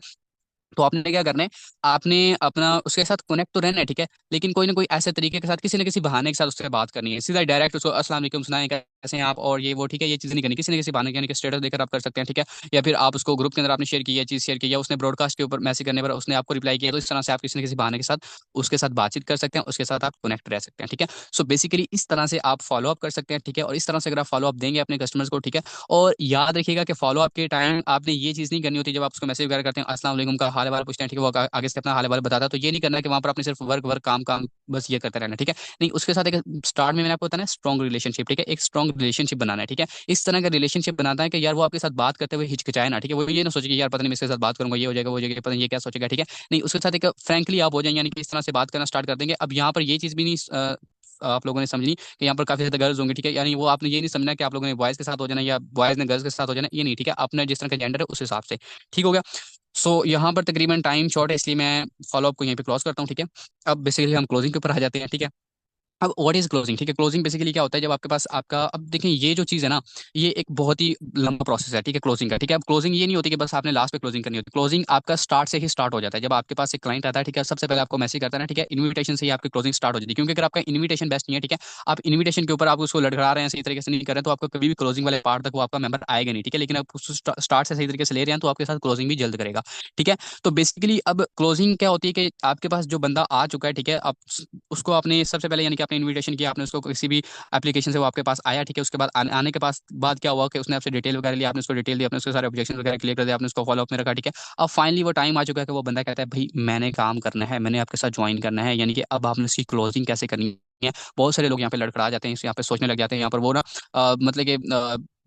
Speaker 1: तो आपने क्या करना है, आपने अपना उसके साथ कनेक्ट तो रहना है, ठीक है, लेकिन कोई ना कोई ऐसे तरीके के साथ, किसी न किसी बहाने के साथ उससे बात करनी है। सीधा डायरेक्ट उसको अस्सलाम वालेकुम, सुनाए कैसे हैं आप और ये वो, ठीक है, ये चीज़ नहीं करनी। किसी न किसी बहाने, यानी कि स्टेटस देकर आप कर सकते हैं, ठीक है। या फिर आप उसको ग्रुप के अंदर आपने शेयर की है चीज़ शेयर की, या उसने ब्रॉडकास्ट के ऊपर मैसेज करने पर उसने आपको रिप्लाई किया, तो इस तरह से आप किसी न किसी बहाने के साथ उसके साथ बातचीत कर सकते हैं, उसके साथ आप कनेक्ट रह सकते हैं, ठीक है। सो बेसिकली इस तरह से आप फॉलो अप कर सकते हैं, ठीक है। और इस तरह से अगर आप फॉलो अप देंगे अपने कस्टमर्स को, ठीक है। और याद रखिएगा कि फॉलो अप के टाइम आपने ये चीज़ नहीं करनी होती, जब आप उसको मैसेज वगैरह करते हैं अस्सलाम वालेकुम का हाल वाल पूछते हैं, ठीक है, वो आगे से अपना हाल वाल बताता है, तो ये नहीं करना है कि वहाँ पर आपने सिर्फ वर्क वर्क काम काम बस ये करते रहना, ठीक है। नहीं, उसके साथ एक स्टार्ट में मैंने आपको बताया स्ट्रॉन्ग रिलेशनशिप, ठीक है, एक स्ट्रॉन्ग रिलेशनशिप बनाना है, ठीक है। इस तरह का रिलेशनशिप बनाता है कि यार वो आपके साथ बात करते हुए हिचकिचाए ना, ठीक है। वो ये ना सोचे कि यार पता नहीं मैं इसके साथ बात करूंगा ये हो जाएगा वो हो जाएगा, पता नहीं ये क्या सोचेगा, ठीक है। नहीं, उसके साथ एक फ्रेंकली आप हो जाएंगे, यानी कि इस तरह से बात करना स्टार्ट कर देंगे। अब यहाँ पर ये चीज़ भी नहीं आप लोगों ने समझनी कि यहाँ पर काफी ज्यादा गर्ल्स होंगे, ठीक है। यानी वो आपने ये नहीं समझना कि आप लोगों ने बॉयज के साथ हो जाना या बॉयज ने गर्ल्स के साथ हो जाना, ये नहीं, ठीक है। अपने जिस तरह का जेंडर है उस हिसाब से, ठीक हो गया। सो यहाँ पर तकरीबन टाइम शॉर्ट है, इसलिए मैं फॉलो अप को यहीं पे क्लोज करता हूँ, ठीक है। अब बेसिकली हम क्लोजिंग के ऊपर आ जाते हैं, ठीक है। अब व्हाट इज क्लोजिंग, ठीक है। क्लोजिंग बेसिकली क्या होता है, जब आपके पास आपका, अब देखें ये जो चीज़ है ना, ये एक बहुत ही लंबा प्रोसेस है, ठीक है, क्लोजिंग का, ठीक है। अब क्लोजिंग ये नहीं होती कि बस आपने लास्ट पे क्लोजिंग करनी होती है। क्लोजिंग आपका स्टार्ट से ही स्टार्ट हो जाता है। जब आपके पास एक क्लाइंट आता है, ठीक है, सबसे पहले आपको मैसेज करता है ना, ठीक है, इन्विटेशन से ही आपकी क्लोजिंग स्टार्ट हो जाती है। क्योंकि अगर आपका इन्विटेशन बेस्ट नहीं है, ठीक है, आप इन्विटेशन के ऊपर आप उसको लड़खड़ा रहे हैं, सही तरीके से नहीं कर रहे हैं, तो आपको कभी भी क्लोजिंग वाले पार्ट तक वो आपका मेंबर आएगा नहीं, ठीक है। लेकिन आप उसको स्टार्ट से सही तरीके से ले रहे हैं तो आपके साथ क्लोजिंग भी जल्द करेगा, ठीक है। तो बेसिकली अब क्लोजिंग क्या होती है कि आपके पास जो बंदा आ चुका है, ठीक है, आप उसको आपने सबसे पहले, यानी कि आपने इन्विटेशन किया, आपने उसको किसी भी एप्लीकेशन से वो आपके पास आया, ठीक है। उसके बाद आने के पास बाद क्या हुआ कि उसने आपसे डिटेल वगैरह लिया, आपने उसको डिटेल दी, आपने उसके सारे ऑब्जेक्शन वगैरह क्लियर कर दिया, आपने उसको फॉलो अप में रखा, ठीक है। अब फाइनली वो टाइम आ चुका है कि वो बंदा कहता है भाई मैंने काम करना है, मैंने आपके साथ ज्वाइन करना है, यानी कि अब आपने उसकी क्लोजिंग कैसे करनी है। बहुत सारे लोग यहाँ पे लड़खड़ा जाते हैं, यहाँ पे सोचने लग जाते हैं, यहाँ पर वो ना मतलब कि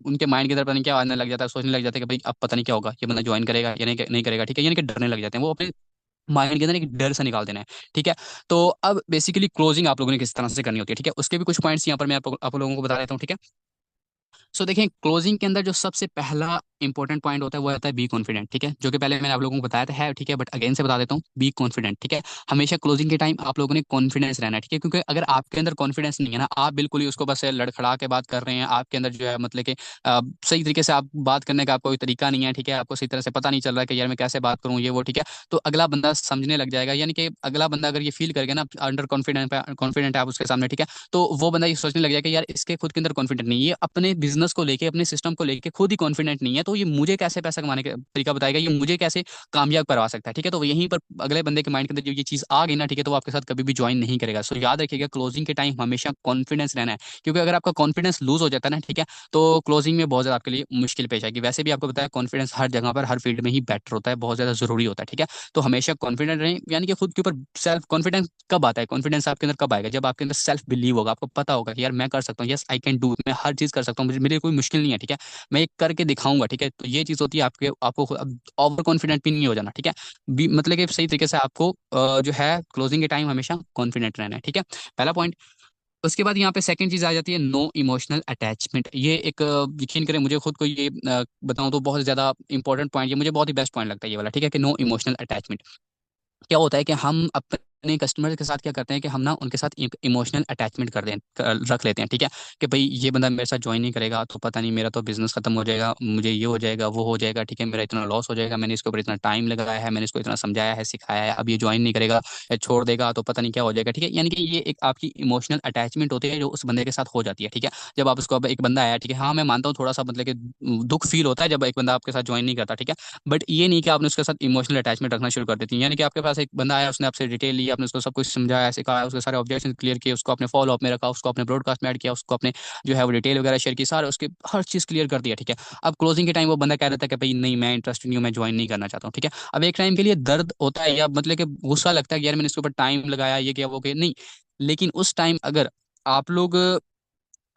Speaker 1: उनके माइंड की तरफ पता नहीं क्या आने लग जाता है, सोचने लग जाते हैं कि भाई अब पता नहीं क्या होगा, ये बंदा ज्वाइन करेगा या नहीं करेगा, ठीक है। यानी कि डरने लग जाते हैं वो अपने माइंड के अंदर एक डर सा निकाल देना है। ठीक है। तो अब बेसिकली क्लोजिंग आप लोगों ने किस तरह से करनी होती है, ठीक है, उसके भी कुछ पॉइंट्स यहाँ पर मैं आप लोगों को बता देता हूँ। ठीक है। सो देखिए, क्लोजिंग के अंदर जो सबसे पहला इंपॉर्टेंट पॉइंट होता है वो होता है बी कॉन्फिडेंट। ठीक है, जो कि पहले मैंने आप लोगों को बताया था है, ठीक है, बट अगेन से बता देता हूँ, बी कॉन्फिडेंट। ठीक है। हमेशा क्लोजिंग के टाइम आप लोगों ने कॉन्फिडेंस रहना है। ठीक है, क्योंकि अगर आपके अंदर कॉन्फिडेंस नहीं है ना, आप बिल्कुल ही उसको बस लड़खड़ा के बात कर रहे हैं, आपके अंदर जो है मतलब कि सही तरीके से आप बात करने का आपको कोई तरीका नहीं है। ठीक है, आपको सही तरह से पता नहीं चल रहा है कि यार मैं कैसे बात करूँ, ये वो। ठीक है। तो अगला बंदा समझने लग जाएगा, यानी कि अगला बंदा अगर ये फील करेगा ना अंडर कॉन्फिडेंट है आप उसके सामने, ठीक है, तो वो बंदा ये सोचने लग जाएगा कि यार इसके खुद के अंदर कॉन्फिडेंट नहीं है, ये अपने बिजनेस को लेके अपने सिस्टम को लेके खुद ही कॉन्फिडेंट नहीं है, तो ये मुझे कैसे पैसा कमाने का तरीका बताएगा, ये मुझे कैसे कामयाब करवा सकता है। ठीक है, तो यहीं पर अगले बंदे के माइंड के अंदर जो ये चीज आ गई ना, ठीक है, तो वो आपके साथ कभी भी ज्वाइन नहीं करेगा। सो याद रखिएगा, क्लोजिंग के टाइम हमेशा कॉन्फिडेंस रहना है, क्योंकि अगर आपका कॉन्फिडेंस लूज हो जाता है ना, ठीक है, तो क्लोजिंग में बहुत ज्यादा आपके लिए मुश्किल पेश आएगी। वैसे भी आपको बताया कॉन्फिडेंस हर जगह पर हर फील्ड में ही बेटर होता है, बहुत ज्यादा जरूरी होता है। ठीक है। तो हमेशा कॉन्फिडेंट रहें, यानी कि खुद के ऊपर सेल्फ कॉन्फिडेंस कब आता है, कॉन्फिडेंस आपके अंदर कब आएगा, जब आपके अंदर सेल्फ बिलीव होगा, आपको पता होगा कि यार मैं कर सकता हूँ, यस आई कैन डू, मैं हर चीज कर सकता हूँ, मुझे मेरे लिए कोई मुश्किल नहीं है। ठीक है, मैं ये करके दिखाऊंगा। ठीक है, तो ये चीज होती है आपके आपको ओवर कॉन्फिडेंट भी नहीं हो जाना। ठीक है। मतलब कि सही तरीके से आपको जो है क्लोजिंग के टाइम हमेशा कॉन्फिडेंट रहना है। ठीक है, पहला पॉइंट। उसके बाद यहाँ पे सेकंड चीज आ जाती है नो इमोशनल अटैचमेंट। ये एक यकीन करें मुझे खुद को ये बताऊं तो बहुत ज्यादा इंपॉर्टेंट पॉइंट, ये मुझे बहुत ही बेस्ट पॉइंट लगता है ये वाला। ठीक है, कि नो इमोशनल अटैचमेंट। क्या होता है कि हम अपने कस्टमर के साथ क्या करते हैं कि हम ना उनके साथ एक इमोशनल अटैचमेंट रख लेते हैं। ठीक है, कि भाई ये बंदा मेरे साथ ज्वाइन नहीं करेगा तो पता नहीं मेरा तो बिजनेस खत्म हो जाएगा, मुझे ये हो जाएगा वो हो जाएगा। ठीक है, मेरा इतना लॉस हो जाएगा, मैंने इसके ऊपर इतना टाइम लगाया है, मैंने इसको इतना समझाया है सिखाया है, अब ये ज्वाइन नहीं करेगा या छोड़ देगा तो पता नहीं क्या हो जाएगा। ठीक है, यानी कि ये एक आपकी इमोशनल अटैचमेंट होती है जो उस बंदे के साथ हो जाती है। ठीक है, जब आप उसको अब एक बंदा आया, ठीक है, हाँ मैं मानता हूँ थोड़ा सा मतलब कि दुख फील होता है जब एक बंदा आपके साथ ज्वाइन नहीं करता। ठीक है, बट ये नहीं कि आपने उसके साथ इमोशनल अटैचमेंट रखना शुरू कर देती हैं, यानी कि आपके पास एक बंदा आया, उसने आपसे डिटेल ली, आपने उसको सब कुछ समझाया सिखाया, उसके सारे ऑब्जेक्शन क्लियर किए, उसको अपने फॉलो अप में रखा, उसको अपने ब्रॉडकास्ट में ऐड किया, उसको अपने जो है वो डिटेल वगैरह शेयर की, सारे उसके हर चीज़ क्लियर कर दिया। ठीक है, अब क्लोजिंग के टाइम वो बंदा कह देता है कि भाई नहीं मैं इंटरेस्टेड नहीं हूँ, मैं ज्वाइन नहीं करना चाहता हूँ। ठीक है, अब एक टाइम के लिए दर्द होता है या मतलब कि गुस्सा लगता है कि यार मैंने इसके ऊपर टाइम लगाया, ये किया वो किया, नहीं, लेकिन उस टाइम अगर आप लोग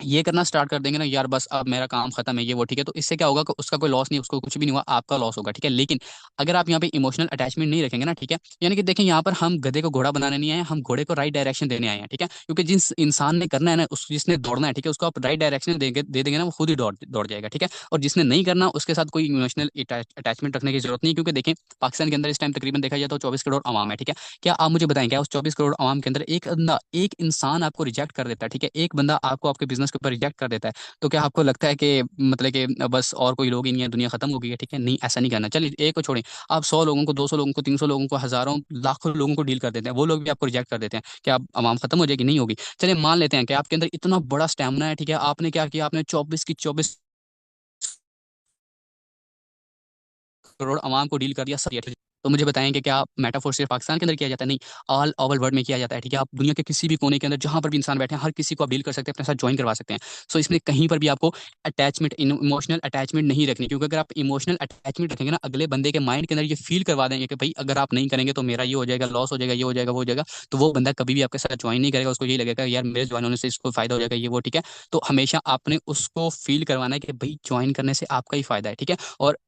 Speaker 1: ये करना स्टार्ट कर देंगे ना यार बस अब मेरा काम खत्म है ये वो, ठीक है, तो इससे क्या होगा कि उसका कोई लॉस नहीं, उसको कुछ भी नहीं हुआ, आपका लॉस होगा। ठीक है, लेकिन अगर आप यहाँ पे इमोशनल अटैचमेंट नहीं रखेंगे ना, ठीक है, यानी कि देखें यहाँ पर हम गधे को घोड़ा बनाने नहीं आए, हम घोड़े को राइट डायरेक्शन देने आए हैं। ठीक है, क्योंकि जिस इंसान ने करना है ना, उस जिसने दौड़ना है, ठीक है, उसको आप राइट डायरेक्शन दे देंगे ना, वो खुद ही दौड़ दौड़ जाएगा। ठीक है, और जिसने नहीं करना उसके साथ कोई इमोशनल अटैचमेंट रखने की जरूरत नहीं, क्योंकि देखें पाकिस्तान के अंदर इस टाइम तकरीबन देखा जाए तो 24 करोड़ आवाम है। ठीक है, क्या आप मुझे बताएं, क्या उस 24 करोड़ आवाम के अंदर एक बंदा एक इंसान आपको रिजेक्ट कर देता है, ठीक है, एक बंदा आपको आपके बिजनेस के ऊपर रिजेक्ट कर देता है, तो क्या आपको लगता है कि मतलब कि बस और कोई लोग ही नहीं है, दुनिया खत्म हो गई है? ठीक है, नहीं, ऐसा नहीं करना। चलिए एक को छोड़ें, आप 100 लोगों को, 200 लोगों को, 300 लोगों को, हजारों लाखों लोगों को डील कर देते हैं, वो लोग भी आपको रिजेक्ट कर देते हैं, क्या आप आवाम खत्म हो जाएगी? नहीं होगी। चलिए मान लेते हैं कि आपके अंदर इतना बड़ा स्टैमिना है, ठीक है, आपने क्या किया, आपने 24 की 24 करोड़ आवाम को डील कर दिया सब। तो मुझे बताएं कि क्या मेटाफोर सिर्फ पाकिस्तान के अंदर किया जाता है? नहीं, ऑल ओवर वर्ल्ड में किया जाता है। ठीक है, आप दुनिया के किसी भी कोने के अंदर जहां पर भी इंसान बैठे हैं, हर किसी को आप डील कर सकते हैं, अपने साथ ज्वाइन करवा सकते हैं। सो इसमें कहीं पर भी आपको अटैचमेंट इमोशनल अटैचमेंट नहीं रखनी, क्योंकि अगर आप इमोशनल अटैचमेंट रखेंगे ना, अगले बंदे के माइंड के अंदर ये फील करवा देंगे कि भाई अगर आप नहीं करेंगे तो मेरा ये हो जाएगा, लॉस हो जाएगा, ये हो जाएगा वो हो जाएगा, तो वो बंदा कभी भी आपके साथ ज्वाइन नहीं करेगा, उसको यही लगेगा यार मेरे ज्वाइन होने से इसको फायदा हो जाएगा, ये वो। ठीक है, तो हमेशा आपने उसको फील करवाना है कि भाई ज्वाइन करने से आपका ही फायदा है। ठीक है, और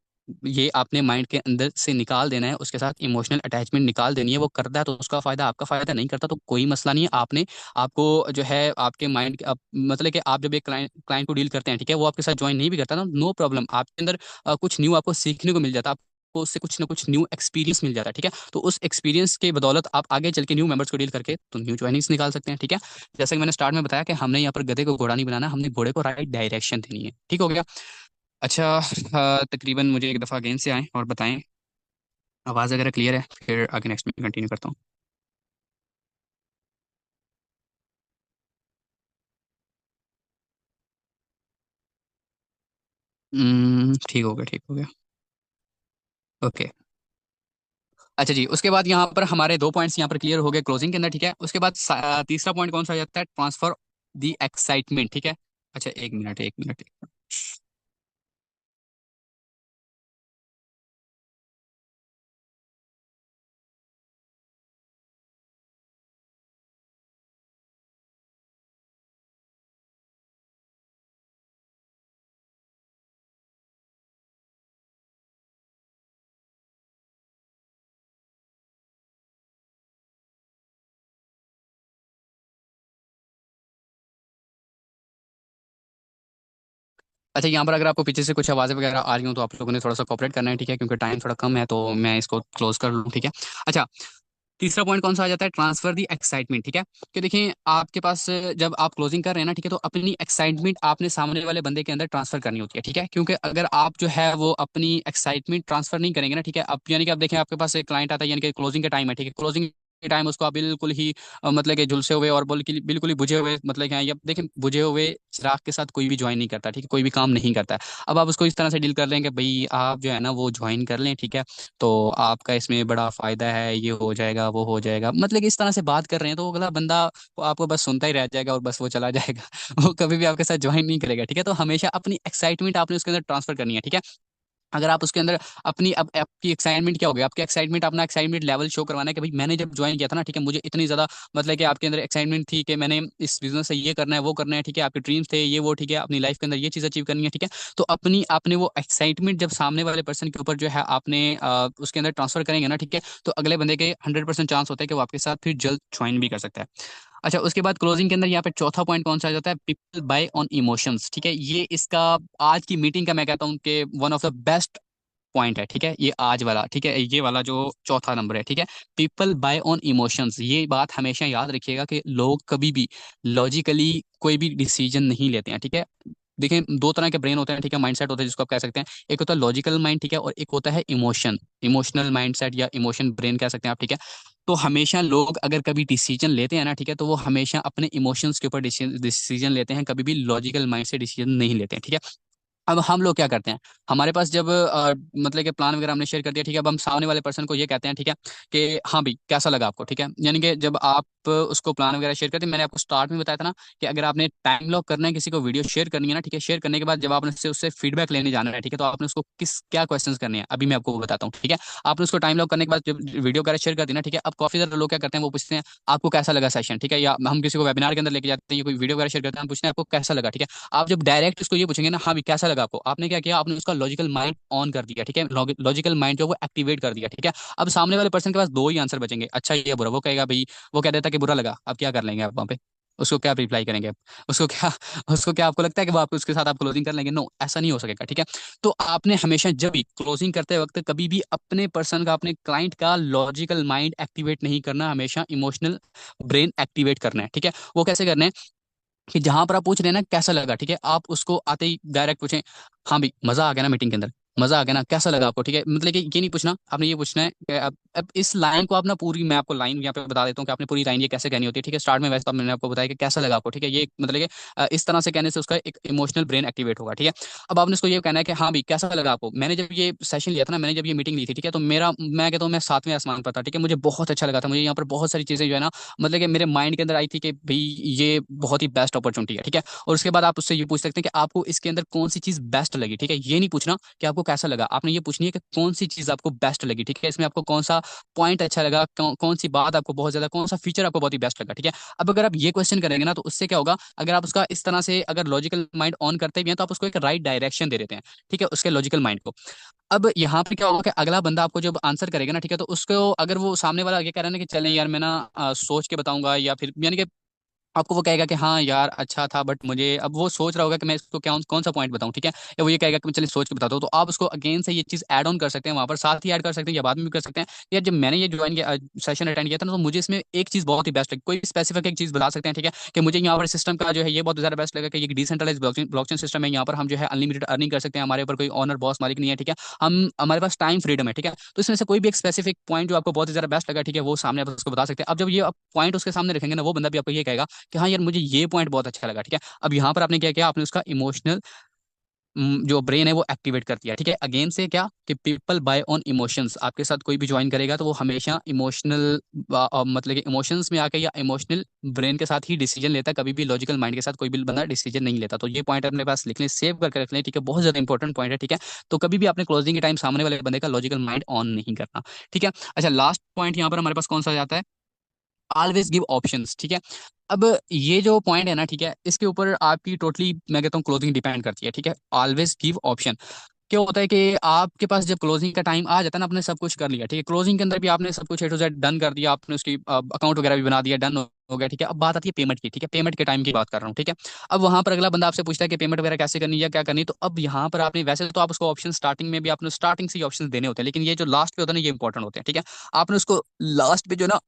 Speaker 1: ये आपने माइंड के अंदर से निकाल देना है, उसके साथ इमोशनल अटैचमेंट निकाल देनी है। वो करता है तो उसका फायदा, आपका फायदा, नहीं करता तो कोई मसला नहीं है। आपने आपको जो है आपके माइंड मतलब कि आप जब एक क्लाइंट को डील करते हैं, ठीक है, वो आपके साथ ज्वाइन नहीं भी करता ना, नो प्रॉब्लम, आपके अंदर कुछ न्यू आपको सीखने को मिल जाता है, आपको उससे कुछ ना कुछ न्यू एक्सपीरियंस मिल जाता है। ठीक है, तो उस एक्सपीरियंस के बदौलत आप आगे चल के न्यू मेंबर्स को डील करके तो न्यू ज्वाइनिंग्स निकाल सकते हैं। ठीक है, जैसे कि मैंने स्टार्ट में बताया कि हमने यहाँ पर गधे को घोड़ा नहीं बनाना, हमने घोड़े को राइट डायरेक्शन देनी है। ठीक हो गया। अच्छा, तकरीबन मुझे एक दफ़ा अगेन से आएँ और बताएं, आवाज़ अगर क्लियर है फिर आगे नेक्स्ट में कंटिन्यू करता हूँ। ठीक हो गया, ठीक हो गया। ओके। अच्छा जी, उसके बाद यहाँ पर हमारे दो पॉइंट्स यहाँ पर क्लियर हो गए क्लोजिंग के अंदर। ठीक है, उसके बाद तीसरा पॉइंट कौन सा आ जाता है? ट्रांसफर दी एक्साइटमेंट। ठीक है, अच्छा एक मिनट एक मिनट। अच्छा, यहाँ पर अगर आपको पीछे से कुछ आवाज़ें वगैरह आ रही हो तो आप लोगों ने थोड़ा सा कॉपरेट करना है, ठीक है, क्योंकि टाइम थोड़ा कम है, तो मैं इसको क्लोज कर लूँ, ठीक है। अच्छा, तीसरा पॉइंट कौन सा आ जाता है? ट्रांसफर दी एक्साइटमेंट, ठीक है। कि देखिए आपके पास जब आप क्लोजिंग कर रहे हैं ना, ठीक है, तो अपनी एक्साइटमेंट आपने सामने वाले बंदे के अंदर ट्रांसफर करनी होती है, ठीक है, क्योंकि अगर आप जो है वो अपनी एक्साइटमेंट ट्रांसफर नहीं करेंगे ना, ठीक है, अब यानी कि आप देखें आपके पास एक क्लाइंट आता है, यानी कि क्लोजिंग का टाइम है, ठीक है, क्लोजिंग के टाइम उसको आप बिल्कुल ही मतलब कि झुलसे हुए और बिल्कुल ही बुझे हुए, मतलब कि हाँ, ये देखें बुझे हुए चिराग के साथ कोई भी ज्वाइन नहीं करता, ठीक है, कोई भी काम नहीं करता है। अब आप उसको इस तरह से डील कर लेंगे, भाई आप जो है ना वो ज्वाइन कर लें, ठीक है, तो आपका इसमें बड़ा फायदा है, ये हो जाएगा वो हो जाएगा, मतलब कि इस तरह से बात कर रहे हैं, तो वो अगला बंदा वो आपको बस सुनता ही रह जाएगा और बस वो चला जाएगा। वो कभी भी आपके साथ ज्वाइन नहीं करेगा, ठीक है। तो हमेशा अपनी एक्साइटमेंट आपने उसके अंदर ट्रांसफर करनी है, ठीक है। अगर आप उसके अंदर अपनी अब आपकी एक्साइटमेंट क्या होगी, आपकी एक्साइटमेंट अपना एक्साइटमेंट लेवल शो करवाना है कि भाई मैंने जब ज्वाइन किया था ना, ठीक है, मुझे इतनी ज्यादा मतलब कि आपके अंदर एक्साइटमेंट थी कि मैंने इस बिजनेस से ये करना है वो करना है, ठीक है, आपके ड्रीम्स थे ये वो, ठीक है, अपनी लाइफ के अंदर ये चीज अचीव करनी है, ठीक है। तो अपनी आपने वो एक्साइटमेंट जब सामने वाले पर्सन के ऊपर जो है आपने उसके अंदर ट्रांसफर करेंगे ना, ठीक है, तो अगले बंदे के 100% चांस होता है कि वो आपके साथ फिर जल्द ज्वाइन भी कर सकता है। अच्छा, उसके बाद क्लोजिंग के अंदर यहाँ पे चौथा पॉइंट कौन सा आ जाता है? पीपल बाय ऑन इमोशंस, ठीक है, ये इसका आज की मीटिंग का मैं कहता हूँ कि one of the best point है, ठीक है, ये आज वाला, ठीक है, ये वाला जो चौथा नंबर है, ठीक है। पीपल बाय ऑन इमोशंस, ये बात हमेशा याद रखिएगा कि लोग कभी भी लॉजिकली कोई भी डिसीजन नहीं लेते हैं, ठीक है। देखिए दो तरह के ब्रेन होते हैं, ठीक है, माइंडसेट होता है जिसको आप कह सकते हैं। एक होता है लॉजिकल माइंड, ठीक है, और एक होता है इमोशनल माइंडसेट या इमोशन ब्रेन कह सकते हैं आप, ठीक है। तो हमेशा लोग अगर कभी डिसीजन लेते हैं ना, ठीक है, तो वो हमेशा अपने इमोशंस के ऊपर डिसीजन लेते हैं, कभी भी लॉजिकल माइंड से डिसीजन नहीं लेते हैं, ठीक है। अब हम लोग क्या करते हैं, हमारे पास जब मतलब कि प्लान वगैरह हमने शेयर कर दिया, ठीक है, अब हम सामने वाले पर्सन को ये कहते हैं, ठीक है, कि हाँ भाई कैसा लगा आपको, ठीक है, यानी कि जब आप उसको प्लान वगैरह शेयर करते हैं, मैंने आपको स्टार्ट में बताया था ना कि अगर आपने टाइम लॉक करना है किसी को वीडियो शेयर करनी है ना, ठीक है, शेयर करने के बाद जब आपने उससे उससे फीडबैक लेने जाना है, ठीक है, तो आपने उसको किस क्या क्वेश्चंस करने हैं अभी मैं आपको वो बताता हूँ, ठीक है। आपने उसको टाइम लॉक करने के बाद जब वीडियो वगैरह शेयर कर दी ना, ठीक है, अब काफी ज्यादा लोग क्या करते हैं वो पूछते हैं आपको कैसा लगा सेशन, ठीक है, या हम किसी को वेबिनार के अंदर लेके जाते हैं या कोई वीडियो वगैरह शेयर करते हैं, हम पूछते हैं आपको कैसा लगा, ठीक है। आप जब डायरेक्ट उसको ये पूछेंगे ना हाँ भी कैसा लगा आपको, आपने क्या किया, आपने उसका लॉजिकल माइंड ऑन कर दिया, ठीक है, लॉजिकल माइंड जो है वो एक्टिवेट कर दिया, ठीक है। अब सामने वाले पर्सन के पास दो ही आंसर बचेंगे, अच्छा या बुरा। वो कहेगा भाई, वो कह देता कि बुरा लगा, अब क्या कर लेंगे आप वहाँ पे, उसको क्या रिप्लाई करेंगे आप? उसको क्या उसको क्या आपको लगता है कि वो आप उसके साथ आप क्लोजिंग कर लेंगे? नो, ऐसा नहीं हो सकेगा, ठीक है। तो आपने हमेशा जब भी क्लोजिंग करते वक्त कभी भी अपने पर्सन का अपने क्लाइंट का लॉजिकल माइंड एक्टिवेट नहीं करना, हमेशा इमोशनल ब्रेन एक्टिवेट करना है, ठीक है। वो कैसे करना है कि जहां पर आप पूछ रहे हैं ना कैसा लगा, ठीक है, आप उसको आते ही डायरेक्ट पूछें हाँ भाई मजा आ गया ना मीटिंग के अंदर, मजा आ गया ना, कैसा लगा आपको, ठीक है। मतलब कि ये नहीं पूछना, आपने ये पूछना है कि अब इस लाइन को आप ना पूरी, मैं आपको लाइन यहाँ पे बता देता हूँ कि आपने पूरी लाइन ये कैसे कहनी होती है, ठीक है। स्टार्ट में वैसे तो मैंने आपको बताया कि कैसा लगा आपको, ठीक है, ये मतलब कि इस तरह से कहने से उसका एक इमोशनल ब्रेन एक्टिवेट होगा, ठीक है। अब आपने उसको ये कहना है कि हाँ भाई कैसा लगा आपको, मैंने जब ये सेशन लिया था ना, मैंने जब ये मीटिंग ली थी, ठीक है, तो मेरा मैं कहता हूँ मैं सातवें आसमान पर था, ठीक है, मुझे बहुत अच्छा लगा था, मुझे यहाँ पर बहुत सारी चीजें जो है ना मतलब कि मेरे माइंड के अंदर आई थी कि भाई ये बहुत ही बेस्ट अपॉर्चुनिटी है, ठीक है। और उसके बाद आप उससे ये पूछ सकते हैं कि आपको इसके अंदर कौन सी चीज बेस्ट लगी, ठीक है, ये नहीं पूछना कि आपको कैसा लगा, आपने ये पूछनी है कि कौन सी चीज आपको बेस्ट लगी, ठीक है, इसमें आपको कौन सा पॉइंट अच्छा लगा, कौन सी बात आपको बहुत ज्यादा, कौन सा फीचर आपको बहुत ही बेस्ट लगा, ठीक है। अब अगर आप ये क्वेश्चन करेंगे ना तो उससे क्या होगा, अगर आप उसका इस तरह से अगर लॉजिकल माइंड ऑन करते भी हैं तो आप उसको एक राइट डायरेक्शन दे देते हैं, ठीक है, उसके लॉजिकल माइंड को। अब यहाँ पे क्या होगा कि अगला बंदा आपको जब आंसर करेगा ना, ठीक है, तो उसको अगर वो सामने वाला ये कह रहा है ना कि चलें यार मैं ना सोच के बताऊंगा, या फिर यानी कि आपको वो कहेगा कि हाँ यार अच्छा था, बट मुझे अब वो सोच रहा होगा कि मैं इसको क्या कौन सा पॉइंट बताऊं, ठीक है, या वो ये कहेगा कि मैं चलिए सोच के बताता हूँ, तो आप उसको अगेन से ये चीज ऐड ऑन कर सकते हैं, वहां पर साथ ही ऐड कर सकते हैं या बाद में भी कर सकते हैं। यार जब मैंने ये ज्वाइन किया सेशन अटेंड किया था ना, तो मुझे इसमें एक चीज बहुत ही बेस्ट लगी, कोई स्पेसिफिक एक चीज बता सकते हैं, ठीक है, कि मुझे यहाँ पर सिस्टम का जो है ये बहुत ज्यादा बेस्ट लगा कि ये डिसेंट्रलाइज ब्लॉकचेन सिस्टम है, यहाँ पर हम जो है अनलिमिटेड अर्निंग कर सकते हैं, हमारे ऊपर कोई ऑनर बॉस मालिक नहीं है, ठीक है, हम हमारे पास टाइम फ्रीडम है, ठीक है। तो इसमें से कोई भी एक स्पेसिफिक पॉइंट जो आपको बहुत ही ज्यादा बेस्ट लगा, ठीक है, वो सामने आप उसको बता सकते हैं। अब जब ये पॉइंट उसके सामने रखेंगे ना, वो बंदा भी आपको ये कहेगा कि हाँ यार मुझे ये पॉइंट बहुत अच्छा लगा, ठीक है। अब यहाँ पर आपने क्या किया, आपने उसका इमोशनल जो ब्रेन है वो एक्टिवेट कर दिया, ठीक है। अगेन से क्या कि पीपल बाय ऑन इमोशंस, आपके साथ कोई भी ज्वाइन करेगा तो वो हमेशा इमोशनल मतलब कि इमोशंस में आके या इमोशनल ब्रेन के साथ ही डिसीजन लेता है, कभी भी लॉजिकल माइंड के साथ कोई भी बंदा डिसीजन नहीं लेता। तो ये पॉइंट अपने पास लिख लें, सेव करके रख लें, ठीक है, बहुत ज्यादा इंपॉर्टेंट पॉइंट है, ठीक है। तो कभी भी आपने क्लोजिंग के टाइम सामने वाले बंदे का लॉजिकल माइंड ऑन नहीं करना, ठीक है। अच्छा, लास्ट पॉइंट यहाँ पर हमारे पास कौन सा जाता है? ऑलवेज गिव ऑप्शंस, ठीक है। अब ये जो पॉइंट है ना, ठीक है, इसके ऊपर आपकी टोटली मैं कहता हूँ क्लोथिंग डिपेंड करती है, ठीक है। ऑलवेज गिव ऑप्शन, क्या होता है कि आपके पास जब क्लोजिंग का टाइम आ जाता है ना, आपने सब कुछ कर लिया, ठीक है, क्लोजिंग के अंदर भी आपने सब कुछ ए टू जेड डन कर दिया, आपने उसकी अकाउंट वगैरह भी बना दिया, डन हो गया, ठीक है। अब बात आती है पेमेंट की, ठीक है, पेमेंट के टाइम की बात कर रहा हूँ, ठीक है। अब वहां पर अगला बंदा आपसे पूछता है कि पेमेंट वगैरह कैसे करनी है या क्या करनी है, तो अब यहाँ पर आपने वैसे तो आप उसको ऑप्शन स्टार्टिंग में भी आपने स्टार्टिंग से ही ऑप्शन देने होते हैं, लेकिन ये जो लास्ट पे होता है ना, ये इंपॉर्टेंट होते हैं, ठीक है। आपने उसको लास्ट पे जो ना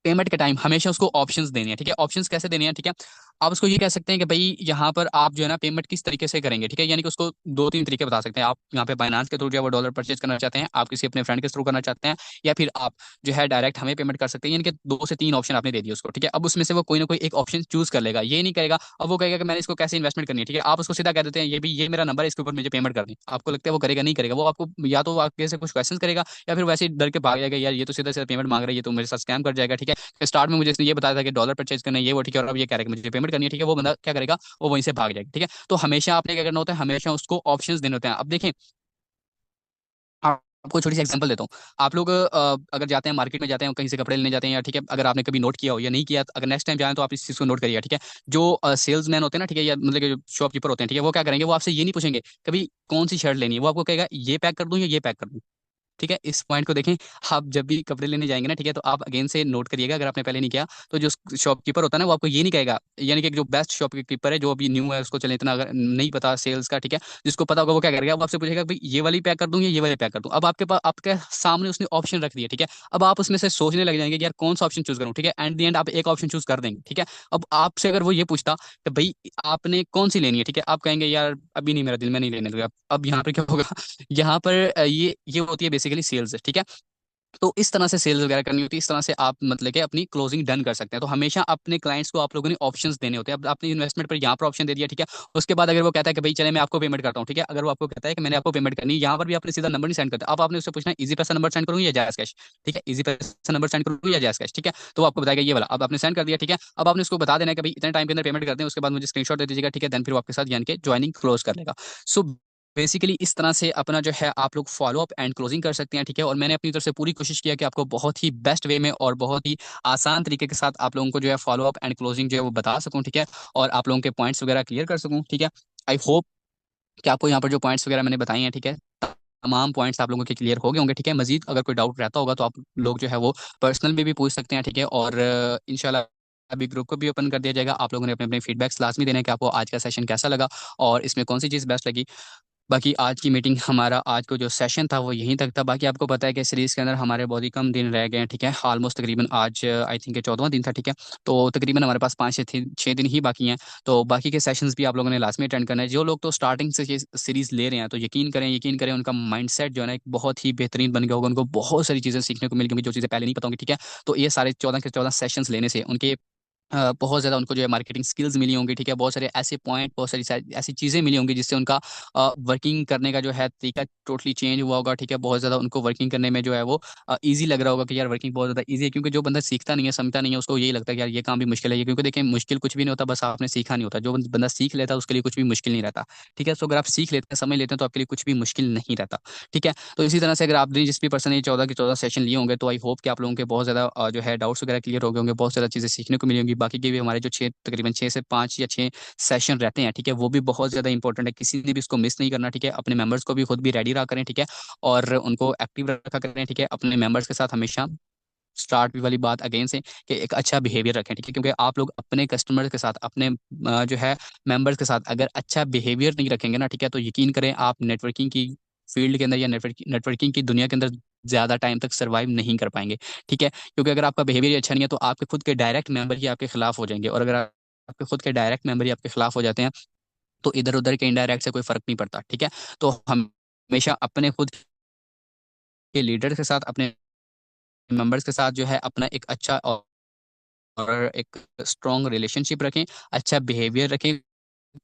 Speaker 1: पेमेंट के टाइम हमेशा उसको ऑप्शंस देनी है, ठीक है। ऑप्शंस कैसे देनी है, ठीक है। आप उसको ये कह सकते हैं कि भाई यहाँ पर आप जो है ना पेमेंट किस तरीके से करेंगे, ठीक है, यानी कि उसको दो तीन तरीके बता सकते हैं आप। यहाँ पे बाइनांस के थ्रू जो है वो डॉलर परचेज करना चाहते हैं, आप किसी अपने फ्रेंड के थ्रू करना चाहते हैं, या फिर आप जो है डायरेक्ट हमें पेमेंट कर सकते हैं, यानी कि दो से तीन ऑप्शन आपने दे दिए उसको, ठीक है। अब उसमें से वो कोई ना कोई एक ऑप्शन चूज कर लेगा, ये नहीं करेगा अब वो कहेगा कि मैंने इसको कैसे इन्वेस्टमेंट करनी है, ठीक है। आप उसको सीधा कह देते हैं ये भी ये मेरा नंबर है, इसके ऊपर मुझे पेमेंट कर दें, आपको लगता है वो करेगा? नहीं करेगा। वो आपको या तो आपके से कुछ क्वेश्चन करेगा, या फिर वैसे ही डर के भाग जाएगा, यार ये तो सीधा सीधा पेमेंट मांग रहा है, ये तो मेरे साथ स्कैम कर जाएगा, ठीक है। स्टार्ट में मुझे इसने ये बताया था कि डॉलर परचेज करना है ये वो, ठीक है, और अब ये कह रहा है कि मुझे पेमेंट करनी है, ठीक है। वो बंदा क्या करेगा, वो वहीं से भाग जाएगा, ठीक है। तो हमेशा आपने क्या करना होता है, हमेशा उसको ऑप्शंस देने होते हैं। अब देखें, आपको छोटी सी एग्जांपल देता हूँ। आप लोग अगर जाते हैं मार्केट में, जाते हैं कहीं से कपड़े लेने जाते हैं, या ठीक है, अगर आपने कभी नोट किया हो या नहीं किया, अगर नेक्स्ट टाइम जाएं तो आप इस चीज़ को नोट करिए, ठीक है। जो सेल्समैन होते हैं ना, ठीक है, या मतलब कि जो शॉपकीपर होते हैं, ठीक है, वो क्या करेंगे, वो आपसे ये नहीं पूछेंगे कभी कौन सी शर्ट लेनी है, वो आपको कहेगा ये पैक कर दूं या ये पैक कर दूं, ठीक है। इस पॉइंट को देखें। आप जब भी कपड़े लेने जाएंगे ना, ठीक है, तो आप अगेन से नोट करिएगा, अगर आपने पहले नहीं किया तो जो शॉपकीपर होता है ना, वो आपको ये नहीं कहेगा, यानी कि जो बेस्ट शॉपकीपर है जो अभी न्यू है, उसको चले इतना अगर नहीं पता सेल्स का, ठीक है, जिसको पता होगा वो क्या करेगा, वो आपसे पूछेगा भाई ये वाली पैक कर दूं या ये वाली पैक कर दूं। अब आपके पास आपके सामने उसने ऑप्शन रख दिया, ठीक है। अब आप उसमें से सोचने लग जाएंगे कि यार कौन सा ऑप्शन चूज करूं, ठीक है। एंड द एंड आप एक ऑप्शन चूज कर देंगे, ठीक है। अब आपसे अगर वो ये पूछता कि भाई आपने कौन सी लेनी है, ठीक है, आप कहेंगे यार अभी नहीं, मेरा दिल में नहीं लेने लगा। अब यहाँ पर क्या होगा, यहाँ पर ये होती है बेसिकली सेल्स, ठीक है। तो इस तरह से सेल्स वगैरह करनी होती है, इस तरह से आप मतलब कि अपनी क्लोजिंग डन कर सकते हैं। तो हमेशा अपने क्लाइंट्स को आप लोगों ने ऑप्शंस देने होते हैं। अब आपने इन्वेस्टमेंट पर यहाँ पर ऑप्शन दे दिया, ठीक है। उसके बाद अगर वो कहता है कि भाई चले मैं आपको पेमेंट करता हूँ, ठीक है, अगर वो आपको कहता है कि मैंने आपको पेमेंट करनी है, यहाँ पर भी आपने सीधा नंबर नहीं सेंड करता, अब आपने उससे पूछना है इजी पैसा नंबर सेंड करूँ या जायज कैश, ठीक है, इजी पैसा नंबर सेंड करूँ या जायज कैश, ठीक है। तो वो आपको बताएगा ये वाला, अब आपने सेंड कर दिया, ठीक है। अब आपने उसको बता देना है कि भाई इतने टाइम के अंदर पेमेंट कर दें, उसके बाद मुझे स्क्रीनशॉट दे दीजिएगा, ठीक है। देन फिर वो आपके साथ यानी कि ज्वाइनिंग क्लोज कर लेगा। सो बेसिकली इस तरह से अपना जो है आप लोग फॉलो अप एंड क्लोजिंग कर सकते हैं, ठीक है। और मैंने अपनी तरफ से पूरी कोशिश किया कि आपको बहुत ही बेस्ट वे में और बहुत ही आसान तरीके के साथ आप लोगों को जो है फॉलो अप एंड क्लोजिंग जो है वो बता सकूं, ठीक है। और आप लोगों के पॉइंट्स वगैरह क्लियर कर सकूं, ठीक है। आई होप कि आपको यहाँ पर जो पॉइंट्स वगैरह मैंने बताए हैं, ठीक है, तमाम पॉइंट्स आप लोगों के क्लियर हो गए होंगे, ठीक है। मजीद अगर कोई डाउट रहता होगा तो आप लोग जो है वो पर्सनल में भी पूछ सकते हैं, ठीक है। और इंशाल्लाह अभी ग्रुप को भी ओपन कर दिया जाएगा। आप लोगों ने अपने अपने फीडबैक्स लाजमी देने कि आपको आज का सेशन कैसा लगा और इसमें कौन सी चीज़ बेस्ट लगी। बाकी आज की मीटिंग हमारा आज को जो सेशन था वो यहीं तक था। बाकी आपको पता है कि सीरीज के अंदर हमारे बहुत ही कम दिन रह गए हैं, ठीक है। ऑलमोस्ट तकरीबन आज आई थिंक 14वां दिन था, ठीक है। तो तकरीबन हमारे पास 5 से 6 दिन ही बाकी हैं। तो बाकी के सेशंस भी आप लोगों ने लास्ट में अटेंड करना है। जो लोग तो स्टार्टिंग से ये सीरीज ले रहे हैं तो यकीन करें उनका माइंडसेट जो है ना एक बहुत ही बेहतरीन बन गया होगा। उनको बहुत सारी चीज़ें सीखने को मिल गई जो चीज़ें पहले नहीं पता होंगी, ठीक है। तो ये सारे 14 के 14 सेशंस लेने से उनके बहुत ज़्यादा उनको जो है मार्केटिंग स्किल्स मिली होंगी, ठीक है। बहुत सारे ऐसे पॉइंट, बहुत सारी ऐसी चीज़ें मिली होंगी जिससे उनका वर्किंग करने का जो है तरीका टोटली चेंज हुआ होगा, ठीक है। बहुत ज़्यादा उनको वर्किंग करने में जो है वो ईजी लग रहा होगा कि यार वर्किंग बहुत ज़्यादा ईजी है, क्योंकि जो बंदा सीखता नहीं है, समझता नहीं है, उसको यही लगता है कि यार ये काम भी मुश्किल है। ये क्योंकि देखिए मुश्किल कुछ भी नहीं होता, बस आपने सीखा नहीं होता। जो बंदा सीख लेता है उसके लिए कुछ भी मुश्किल नहीं रहता, ठीक है। सो अगर आप सीख लेते हैं, समझ लेते हैं, तो आपके लिए कुछ भी मुश्किल नहीं रहता, ठीक है। तो इसी तरह से अगर आपने जिस भी पर्सन ने 14 के 14 सेशन लिए होंगे तो आई होप कि आप लोगों के बहुत ज़्यादा जो है डाउट्स वगैरह क्लियर हो गए होंगे, बहुत ज़्यादा चीज़ें सीखने को मिली होंगी। बाकी के भी हमारे जो तकरीबन 6 से 5 या 6 सेशन रहते हैं, ठीक है, वो भी बहुत ज़्यादा इंपॉर्टेंट है। किसी ने भी इसको मिस नहीं करना, ठीक है। अपने मेंबर्स को भी खुद भी रेडी रहा करें, ठीक है, और उनको एक्टिव रखा करें, ठीक है। अपने मेंबर्स के साथ हमेशा स्टार्ट भी वाली बात अगेन से कि एक अच्छा बिहेवियर रखें, ठीक है। क्योंकि आप लोग अपने कस्टमर के साथ, अपने जो है मेंबर्स के साथ अगर अच्छा बिहेवियर नहीं रखेंगे ना, ठीक है, तो यकीन करें आप नेटवर्किंग की फील्ड के अंदर या नेटवर्किंग की दुनिया के अंदर ज़्यादा टाइम तक सर्वाइव नहीं कर पाएंगे, ठीक है। क्योंकि अगर आपका बिहेवियर अच्छा नहीं है तो आपके खुद के डायरेक्ट मेंबर ही आपके खिलाफ हो जाएंगे, और अगर आपके खुद के डायरेक्ट मेंबर ही आपके खिलाफ हो जाते हैं तो इधर उधर के इनडायरेक्ट से कोई फर्क नहीं पड़ता, ठीक है। तो हमेशा अपने खुद के लीडर के साथ, अपने मेंबर्स के साथ जो है अपना एक अच्छा और एक स्ट्रॉन्ग रिलेशनशिप रखें, अच्छा बिहेवियर रखें,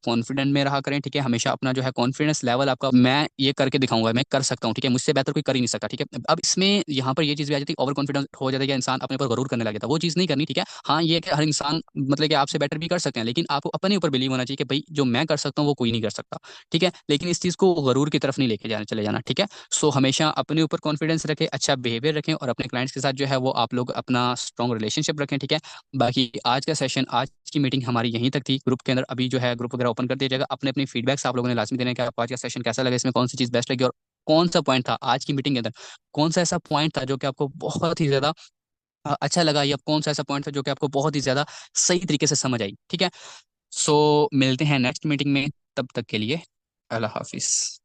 Speaker 1: कॉन्फिडेंट में रहा करें, ठीक है। हमेशा अपना जो है कॉन्फिडेंस लेवल आपका, मैं ये करके दिखाऊंगा, मैं कर सकता हूँ, ठीक है, मुझसे बेहतर कोई कर ही नहीं सकता, ठीक है। अब इसमें यहाँ पर ये चीज़ भी आ जाती है, ओवर कॉन्फिडेंस हो जाता है कि इंसान अपने ऊपर गरूर करने लग जाता है। वो चीज़ नहीं करनी, ठीक है। हाँ, ये है कि हर इंसान मतलब कि आपसे बेटर भी कर सकते हैं, लेकिन आपको अपने ऊपर बिलीव होना चाहिए कि भाई जो मैं कर सकता हूँ वो कोई नहीं कर सकता, ठीक है। लेकिन इस चीज़ को गरूर की तरफ नहीं लेके जाना, चले जाना, ठीक है। सो हमेशा अपने ऊपर कॉन्फिडेंस रखें, अच्छा बिहेवियर रखें, और अपने क्लाइंट्स के साथ जो है वो आप लोग अपना स्ट्रॉन्ग रिलेशनशिप रखें, ठीक है। बाकी आज का सेशन, आज की मीटिंग हमारी यहीं तक थी। ग्रुप के अंदर अभी जो है ग्रुप वगैरह ओपन कर दीजिएगा। अपने अपनी फीडबैक्स आप लोगों ने लाजमी देने हैं कि आपको आज का सेशन कैसा लगा, इसमें कौन सी चीज़ बेस्ट लगी, और कौन सा पॉइंट था आज की मीटिंग के अंदर, कौन सा ऐसा पॉइंट था जो कि आपको बहुत ही ज़्यादा अच्छा लगा, या कौन सा ऐसा पॉइंट था जो कि आपको बहुत ही ज़्यादा सही तरीके से समझ आई। ठीक है, सो मिलते हैं नेक्स्ट मीटिंग में, तब तक के लिए अल्लाह हाफिज़।